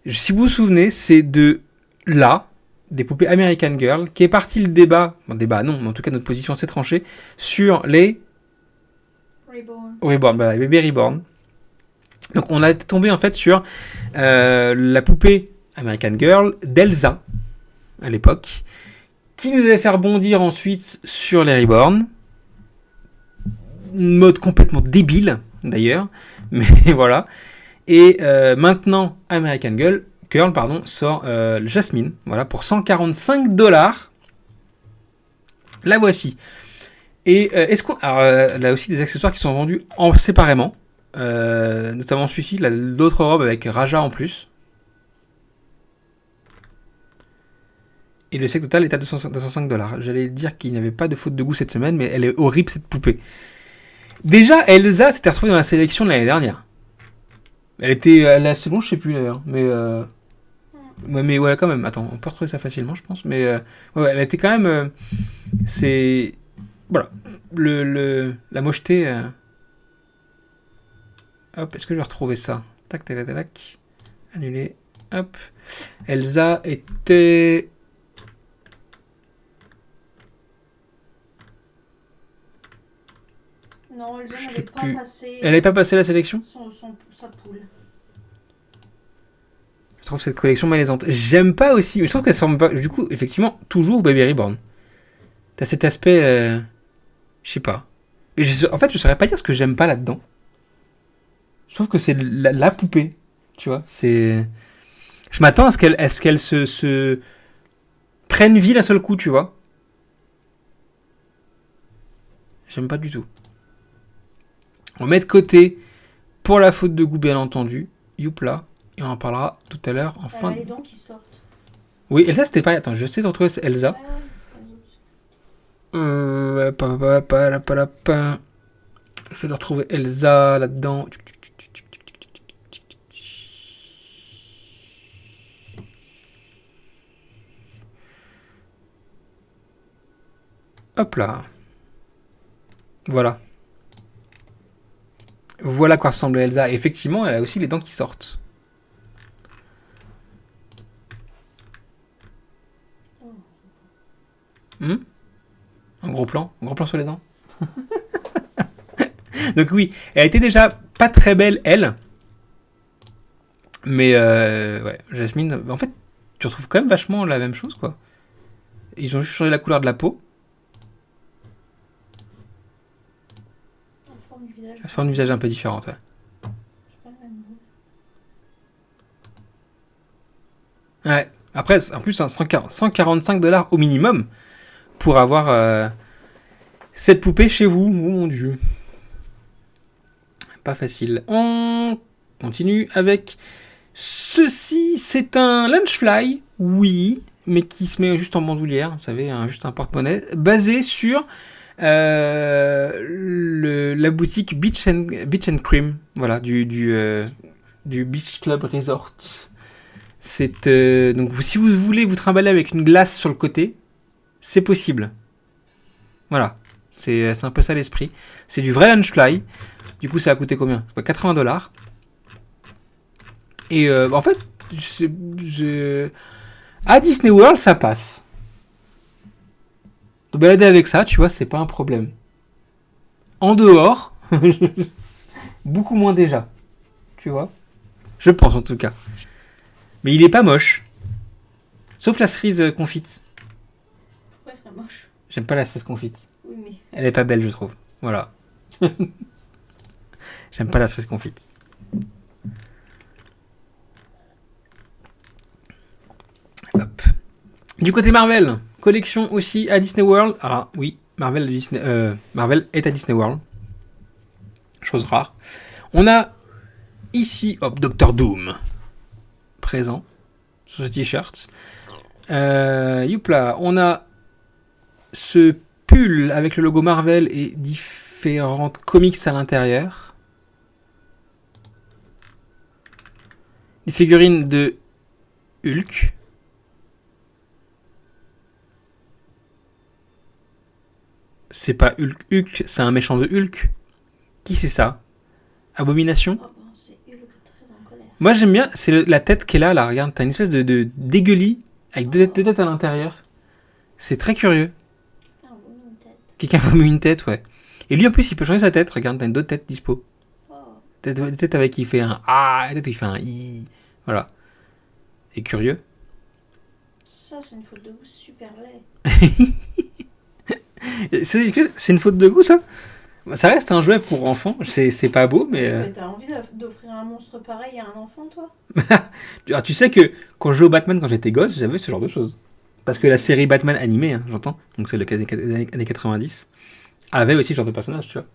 Si vous vous souvenez, c'est de là, des poupées American Girl, qui est parti le débat, mais en tout cas notre position s'est tranchée, sur les Reborn, bah, les bébés Reborn. Donc on a tombé en fait sur la poupée American Girl d'Elsa, à l'époque, qui nous avait fait rebondir ensuite sur les Reborn. Une mode complètement débile, d'ailleurs, mais voilà. Et maintenant, American Girl sort Jasmine, voilà, pour $145. La voici. Et est-ce qu'on... Alors, elle a aussi des accessoires qui sont vendus séparément, notamment celui-ci, l'autre robe avec Raja en plus. Et le sec total est à $205. J'allais dire qu'il n'y avait pas de faute de goût cette semaine, mais elle est horrible cette poupée. Déjà, Elsa s'était retrouvée dans la sélection de l'année dernière. Elle est assez longue, je sais plus d'ailleurs, mais ouais, quand même. Attends, on peut retrouver ça facilement, je pense. Mais ouais, elle était quand même. C'est voilà, la mocheté. Hop, est-ce que je vais retrouver ça? Tac, tac, tac, tac. Annuler. Hop. Elsa était. Non, Elsa n'avait pas passé. Elle n'avait pas passé la sélection? Sa poule. Je trouve cette collection malaisante. J'aime pas aussi. Je trouve qu'elle semble pas. Du coup, effectivement, toujours Baby Reborn. T'as cet aspect. Je sais pas. Mais en fait, je saurais pas dire ce que j'aime pas là-dedans. Je trouve que c'est la poupée. Tu vois, c'est... Je m'attends à ce qu'elle se prenne vie d'un seul coup, tu vois. J'aime pas du tout. On met de côté, pour la faute de goût, bien entendu. Youpla. Et on en parlera tout à l'heure en fin. Les dents qui sortent. Oui, Elsa, c'était pas. Attends, je vais essayer de retrouver Elsa. J'essaie de retrouver Elsa là-dedans. Hop là. Voilà. Voilà à quoi ressemble Elsa. Et effectivement, elle a aussi les dents qui sortent. Un gros plan sur les dents. Donc oui, elle était déjà pas très belle, elle. Mais ouais, Jasmine, en fait, tu retrouves quand même vachement la même chose, quoi. Ils ont juste changé la couleur de la peau. La forme du visage est un peu différente, ouais. Ouais. Après, en plus, $145 au minimum pour avoir cette poupée chez vous. Oh mon dieu. Pas facile. On continue avec ceci. C'est un Lunchfly, oui, mais qui se met juste en bandoulière, vous savez, juste un porte-monnaie, basé sur la boutique Beach and Cream, voilà, du Beach Club Resort. C'est donc si vous voulez vous trimballer avec une glace sur le côté, c'est possible. Voilà, c'est un peu ça l'esprit. C'est du vrai Lunchfly. Du coup, ça a coûté combien? $80. Et en fait, à Disney World, ça passe. De balader avec ça, tu vois, c'est pas un problème. En dehors, beaucoup moins déjà. Tu vois? Je pense en tout cas. Mais il est pas moche. Sauf la cerise confite. Pourquoi c'est moche? J'aime pas la cerise confite. Oui, mais... Elle est pas belle, je trouve. Voilà. J'aime pas la cerise confite. Hop. Du côté Marvel, collection aussi à Disney World. Alors oui, Marvel est à Disney World. Chose rare. On a ici, hop, Doctor Doom présent sur ce t-shirt. Youpla, on a ce pull avec le logo Marvel et différentes comics à l'intérieur. Les figurines de Hulk. C'est pas Hulk, c'est un méchant de Hulk. Qui c'est ça? Abomination? Oh, ben, c'est Hulk très en colère. Moi j'aime bien, c'est la tête qu'elle a là, regarde, t'as une espèce de dégueulis avec deux têtes à l'intérieur. C'est très curieux. Quelqu'un a vomi une tête, ouais. Et lui en plus il peut changer sa tête, regarde, t'as une autre tête dispo. Oh. Tête avec qui il fait un A, tête où il fait un I. Voilà. C'est curieux. Ça, c'est une faute de goût super laid. C'est une faute de goût ça? Ça reste un jouet pour enfants, c'est pas beau, mais. Mais t'as envie d'offrir un monstre pareil à un enfant, toi? Alors, tu sais que quand je jouais au Batman quand j'étais gosse, j'avais ce genre de choses. Parce que la série Batman animée, hein, j'entends, donc c'est les années 90, avait aussi ce genre de personnage, tu vois.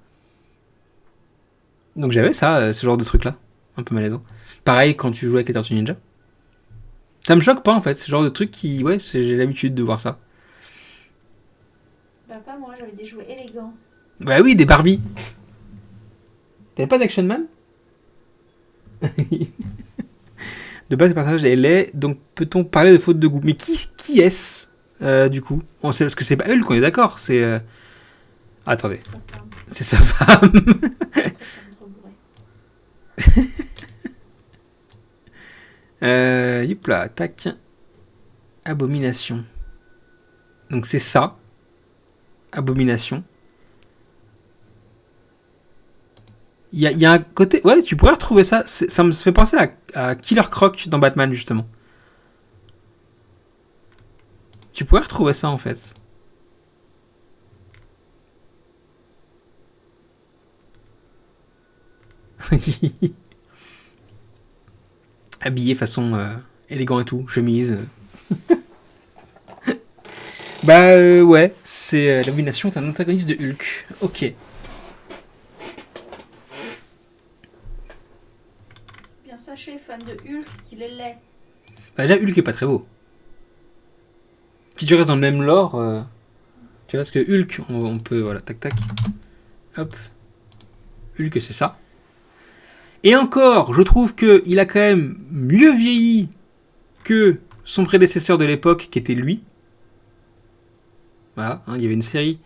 Donc j'avais ça, ce genre de truc là, un peu malaisant. Pareil quand tu jouais avec les Tortues Ninja. Ça me choque pas en fait, ce genre de truc qui, ouais, j'ai l'habitude de voir ça. Bah, pas moi, j'avais des jouets élégants. Bah oui, des Barbie. T'avais pas d'Action Man? De base, le personnage est laid, donc peut-on parler de faute de goût? Mais qui est-ce, du coup? On sait, parce que c'est pas elle qu'on est d'accord, c'est... Attendez. C'est sa femme. Youpla, tac. Abomination. Donc c'est ça. Abomination. Il y a un côté... Ouais, tu pourrais retrouver ça. Ça me fait penser à Killer Croc dans Batman, justement. Tu pourrais retrouver ça, en fait. habillé façon élégant et tout, chemise. Ouais, c'est l'Abomination est un antagoniste de Hulk. Ok. Bien sachez, fan de Hulk, qu'il est laid. Bah, déjà, Hulk est pas très beau. Si tu restes dans le même lore, tu vois, parce que Hulk, on peut, voilà, tac tac, hop, Hulk c'est ça. Et encore, je trouve qu'il a quand même mieux vieilli que son prédécesseur de l'époque, qui était lui. Voilà, hein, il y avait une série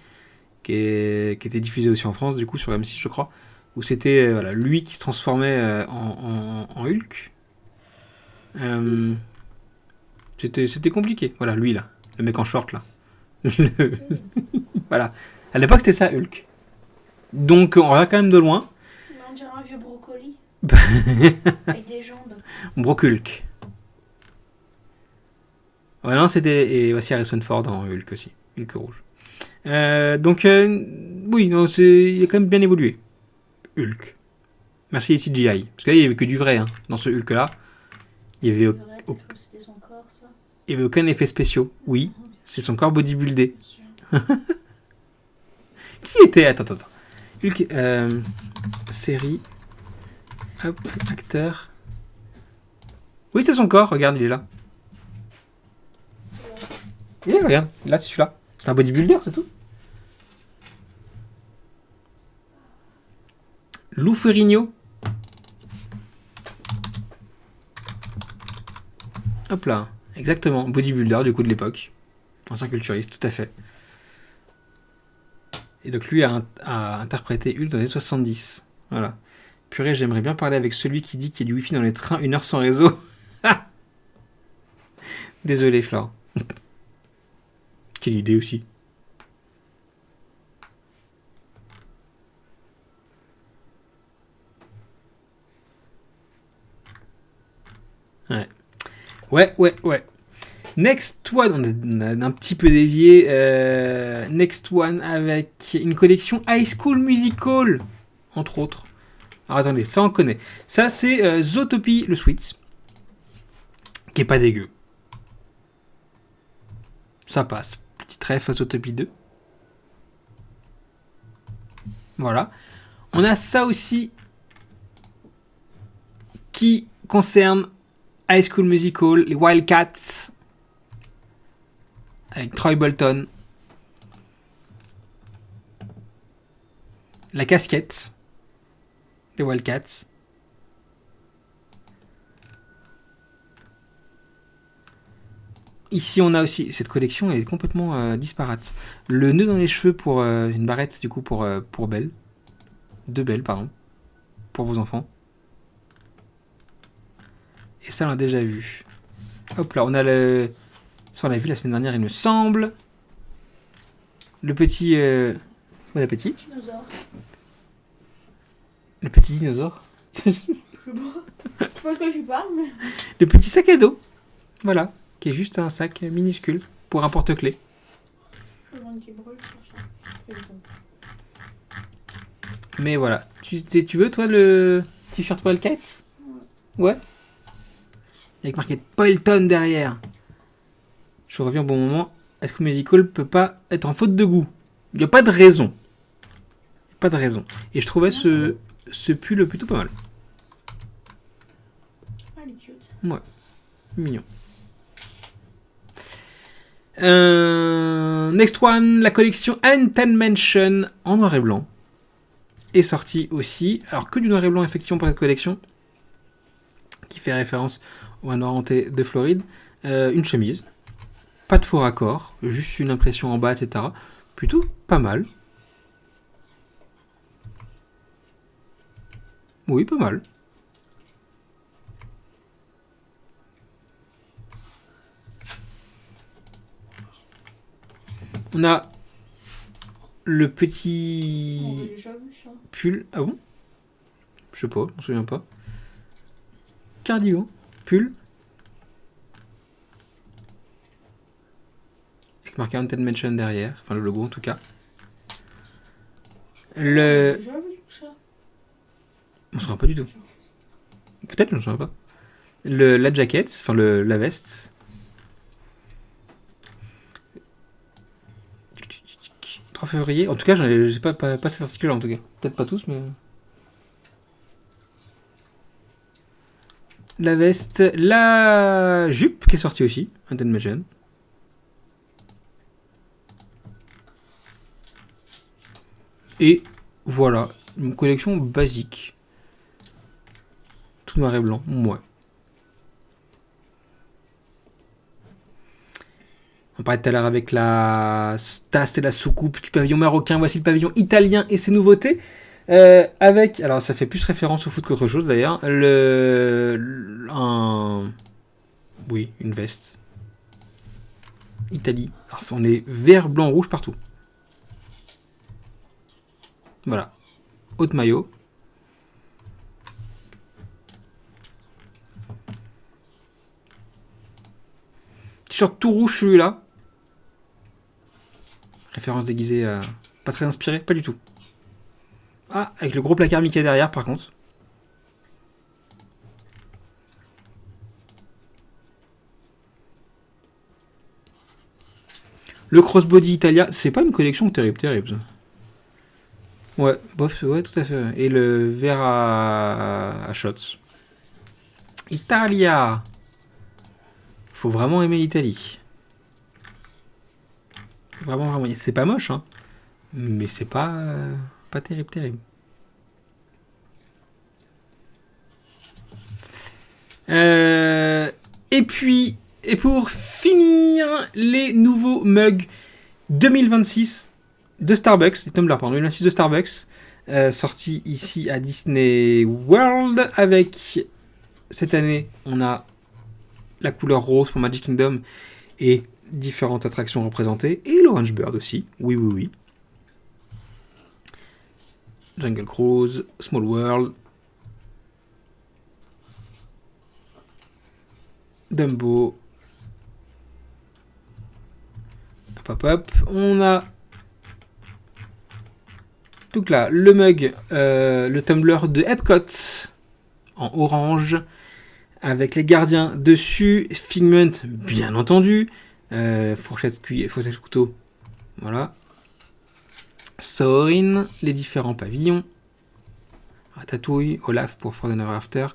qui était diffusée aussi en France, du coup, sur M6, je crois, où c'était voilà, lui qui se transformait en Hulk. C'était compliqué. Voilà, lui là, le mec en short là. Voilà. À l'époque, c'était ça, Hulk. Donc, on va quand même de loin. Mais on dirait un vieux brocoli. Avec des jambes. Brock-Hulk. Voilà, c'était. Et voici Harrison Ford en Hulk aussi. Hulk rouge. Oui, non, il a quand même bien évolué. Hulk. Merci les CGI. Parce qu'il n'y avait que du vrai hein, dans ce Hulk là. Il n'y avait, C'était son corps, ça. il y avait aucun effet spéciaux. Oui, c'est son corps bodybuildé. Qui était. Attends. Hulk. Série. Hop, acteur. Oui, c'est son corps, regarde, il est là. Il est, regarde, là, c'est celui-là. C'est un bodybuilder, c'est tout. Lou Ferrigno. Hop là, exactement, bodybuilder du coup de l'époque. Ancien culturiste, tout à fait. Et donc lui a interprété Hulk dans les années 70. Voilà. Purée, j'aimerais bien parler avec celui qui dit qu'il y a du wifi dans les trains, 1 heure sans réseau. Désolé, Flore. Quelle idée aussi. Ouais. Next one, on a un petit peu dévié. Next one avec une collection High School Musical, entre autres. Alors attendez, ça on connaît. Ça c'est Zootopie le Sweet, qui est pas dégueu. Ça passe. Petite ref à Zootopie 2. Voilà. On a ça aussi qui concerne High School Musical, les Wildcats, avec Troy Bolton. La casquette des Wildcats. Ici, on a aussi cette collection, elle est complètement disparate. Le nœud dans les cheveux pour une barrette, du coup, pour Belle. De Belle, pardon. Pour vos enfants. Et ça, on l'a déjà vu. Hop là, on a le. Ça, on l'a vu la semaine dernière, il me semble. Le petit. Bon appétit. Dinosaure. Le petit dinosaure. Je sais pas de quoi tu parles, mais. Le petit sac à dos. Voilà. Qui est juste un sac minuscule pour un porte-clés. Je me demande qui brûle pour ça. Mais voilà. Tu veux, toi, le t-shirt Wildcat ? Ouais. Avec marqué Bolton derrière. Je reviens au bon moment. Est-ce que Musical peut pas être en faute de goût ? Il n'y a pas de raison. Pas de raison. Et je trouvais ce pull plutôt pas mal. Ah, il est cute. Ouais. Mignon. Next one, la collection Ten Mansion en noir et blanc est sortie aussi. Alors que du noir et blanc effectivement pour cette collection, qui fait référence au manoir hanté de Floride. Une chemise, pas de faux raccord, juste une impression en bas, etc. Plutôt pas mal. Oui, pas mal. On a le petit On a déjà vu ça. pull. Ah bon ? Je sais pas, je me souviens pas. Cardio, pull. Avec marqué Haunted Mansion derrière. Enfin, le logo en tout cas. On a déjà vu tout ça. On se souvient pas du tout. Peut-être, je ne me souviens pas. la jaquette, enfin la veste. 3 février. En tout cas, j'ai pas cet article-là, en tout cas. Peut-être pas tous, mais... La veste, la jupe qui est sortie aussi, Undead Magen. Et voilà, une collection basique. Tout noir et blanc, ouais. On parlait tout à l'heure avec la tasse et la soucoupe du pavillon marocain. Voici le pavillon italien et ses nouveautés. Avec, alors ça fait plus référence au foot qu'autre chose d'ailleurs, une veste. Italie. Alors on est vert, blanc, rouge partout. Voilà. Haute maillot. T-shirt tout rouge celui-là. Référence déguisée, pas très inspirée, pas du tout. Ah, avec le gros placard Mickey derrière par contre. Le crossbody Italia, c'est pas une collection terrible. Ouais, bof, ouais, tout à fait. Et le verre à shots. Italia. Faut vraiment aimer l'Italie. Vraiment. C'est pas moche, hein. Mais c'est pas terrible. Et pour finir, les nouveaux mugs 2026 de Starbucks, les tumblers, pardon, 2026 de Starbucks, sortis ici à Disney World. Avec, cette année, on a la couleur rose pour Magic Kingdom et différentes attractions représentées. Et l'Orange Bird aussi, oui. Jungle Cruise, Small World, Dumbo. Hop. On a donc là le mug, le tumbler de Epcot en orange avec les gardiens dessus, Figment bien entendu, fourchette couteau, voilà. Soarin', les différents pavillons, Ratatouille, Olaf pour Frozen Ever After,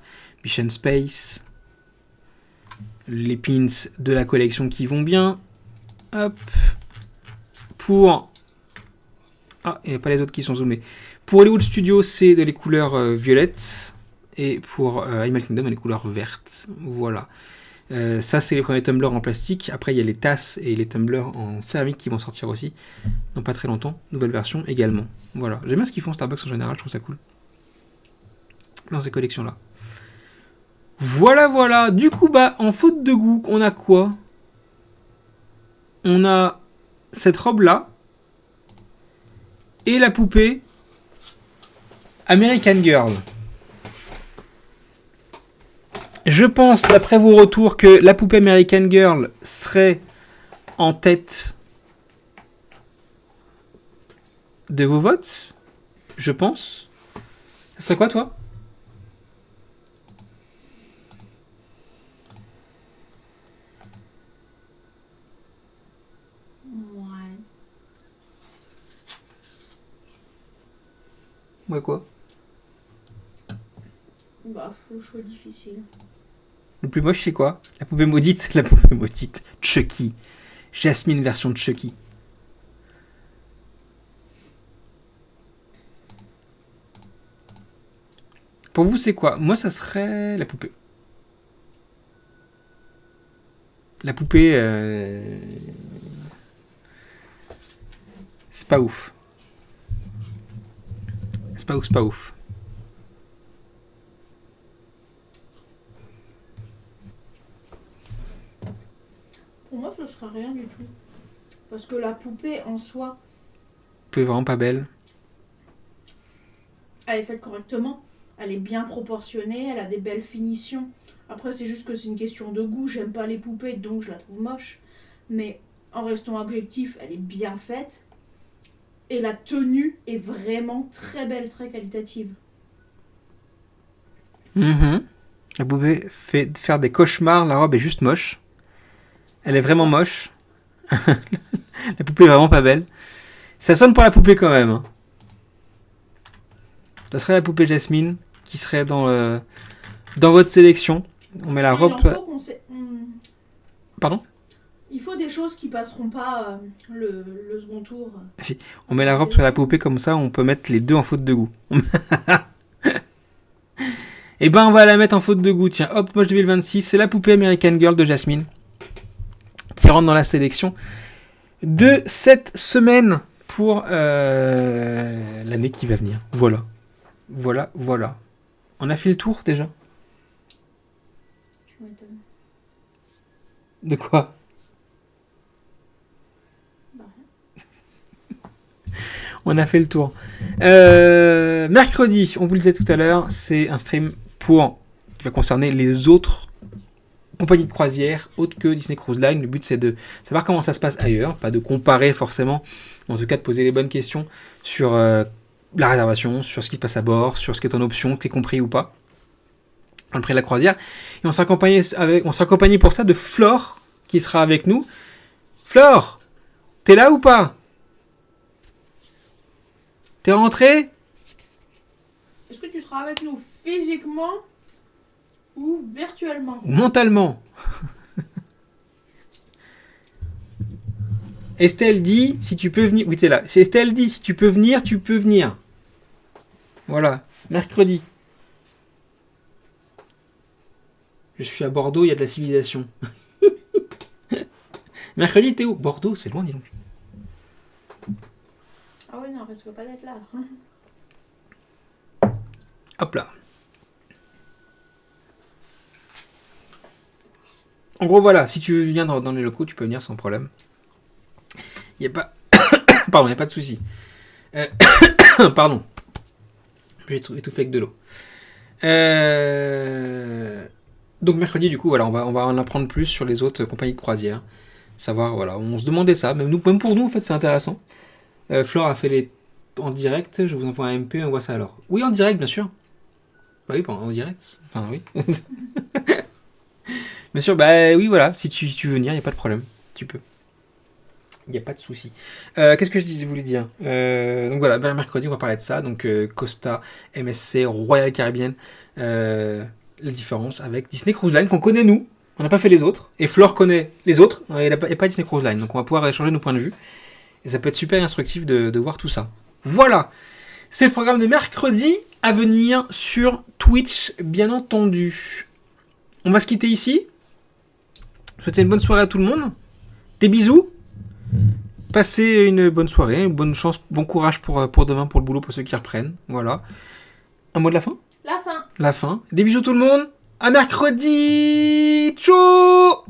Mission Space, les pins de la collection qui vont bien. Hop. Pour... Ah, il n'y a pas les autres qui sont zoomés. Pour Hollywood Studios, c'est les couleurs violettes. Et pour Animal Kingdom, les couleurs vertes. Voilà. Ça, c'est les premiers tumblers en plastique. Après, il y a les tasses et les tumblers en céramique qui vont sortir aussi. Dans pas très longtemps. Nouvelle version également. Voilà. J'aime bien ce qu'ils font Starbucks en général. Je trouve ça cool. Dans ces collections-là. Voilà. Du coup, en faute de goût, on a quoi ? On a cette robe-là. Et la poupée American Girl. Je pense, d'après vos retours, que la poupée American Girl serait en tête de vos votes. Je pense. Ça serait quoi, toi ? Ouais, quoi ? Le choix est difficile. Le plus moche, c'est quoi ? La poupée maudite. La poupée maudite. Chucky. Jasmine version de Chucky. Pour vous, c'est quoi ? Moi, ça serait la poupée. La poupée... C'est pas ouf. C'est pas ouf. Pour moi, ce sera rien du tout. Parce que la poupée, en soi... Poupée vraiment pas belle. Elle est faite correctement. Elle est bien proportionnée. Elle a des belles finitions. Après, c'est juste que c'est une question de goût. J'aime pas les poupées, donc je la trouve moche. Mais en restant objectif, elle est bien faite. Et la tenue est vraiment très belle, très qualitative. La poupée fait faire des cauchemars. La robe est juste moche. Elle est vraiment moche. La poupée est vraiment pas belle. Ça sonne pour la poupée quand même. Hein. Ça serait la poupée Jasmine qui serait dans votre sélection. On met la robe. Pardon ? Il faut des choses qui passeront pas le second tour. On met la robe sur la poupée comme ça, on peut mettre les deux en faute de goût. Et ben on va la mettre en faute de goût. Tiens, hop, Moche 2026, c'est la poupée American Girl de Jasmine qui rentre dans la sélection de cette semaine pour l'année qui va venir. Voilà. On a fait le tour déjà. Tu m'étonnes. De quoi ? On a fait le tour. Mercredi, on vous le disait tout à l'heure, c'est un stream qui va concerner les autres compagnies de croisière autres que Disney Cruise Line. Le but, c'est de savoir comment ça se passe ailleurs, pas de comparer forcément, mais en tout cas de poser les bonnes questions sur la réservation, sur ce qui se passe à bord, sur ce qui est en option, ce qui est compris ou pas, dans le prix de la croisière. Et on sera accompagné pour ça de Flore, qui sera avec nous. Flore, t'es là ou pas ? T'es rentré ? Est-ce que tu seras avec nous physiquement ou virtuellement ? Ou mentalement. Estelle dit si tu peux venir. Oui, t'es là. Si Estelle dit si tu peux venir, tu peux venir. Voilà. Mercredi. Je suis à Bordeaux, il y a de la civilisation. Mercredi, t'es où ? Bordeaux, c'est loin, dis donc. Ah oui, non, tu ne vas pas être là. Hop là. En gros, voilà, si tu veux venir dans les locaux, tu peux venir sans problème. Il n'y a pas... Pardon, il n'y a pas de souci. Pardon. J'ai étouffé avec de l'eau. Donc mercredi, du coup, voilà, on va en apprendre plus sur les autres compagnies de croisière. Savoir, voilà, on se demandait ça. Même pour nous, en fait, c'est intéressant. Flore a fait en direct. Je vous envoie un MP, on voit ça alors. Oui, en direct, bien sûr. Bah oui, en direct. Enfin, oui. Bien sûr, bah oui, voilà. Si tu veux venir, il n'y a pas de problème. Tu peux. Il n'y a pas de souci. Qu'est-ce que je voulais dire donc voilà, mercredi, on va parler de ça. Donc Costa, MSC, Royal Caribbean. La différence avec Disney Cruise Line qu'on connaît nous. On n'a pas fait les autres. Et Flore connaît les autres. Il n'y a pas Disney Cruise Line. Donc on va pouvoir échanger nos points de vue. Et ça peut être super instructif de voir tout ça. Voilà. C'est le programme de mercredi à venir sur Twitch, bien entendu. On va se quitter ici. Je souhaite une bonne soirée à tout le monde. Des bisous. Passez une bonne soirée, bonne chance, bon courage pour demain, pour le boulot, pour ceux qui reprennent. Voilà. Un mot de la fin ? La fin. La fin. Des bisous tout le monde. À mercredi. Ciao.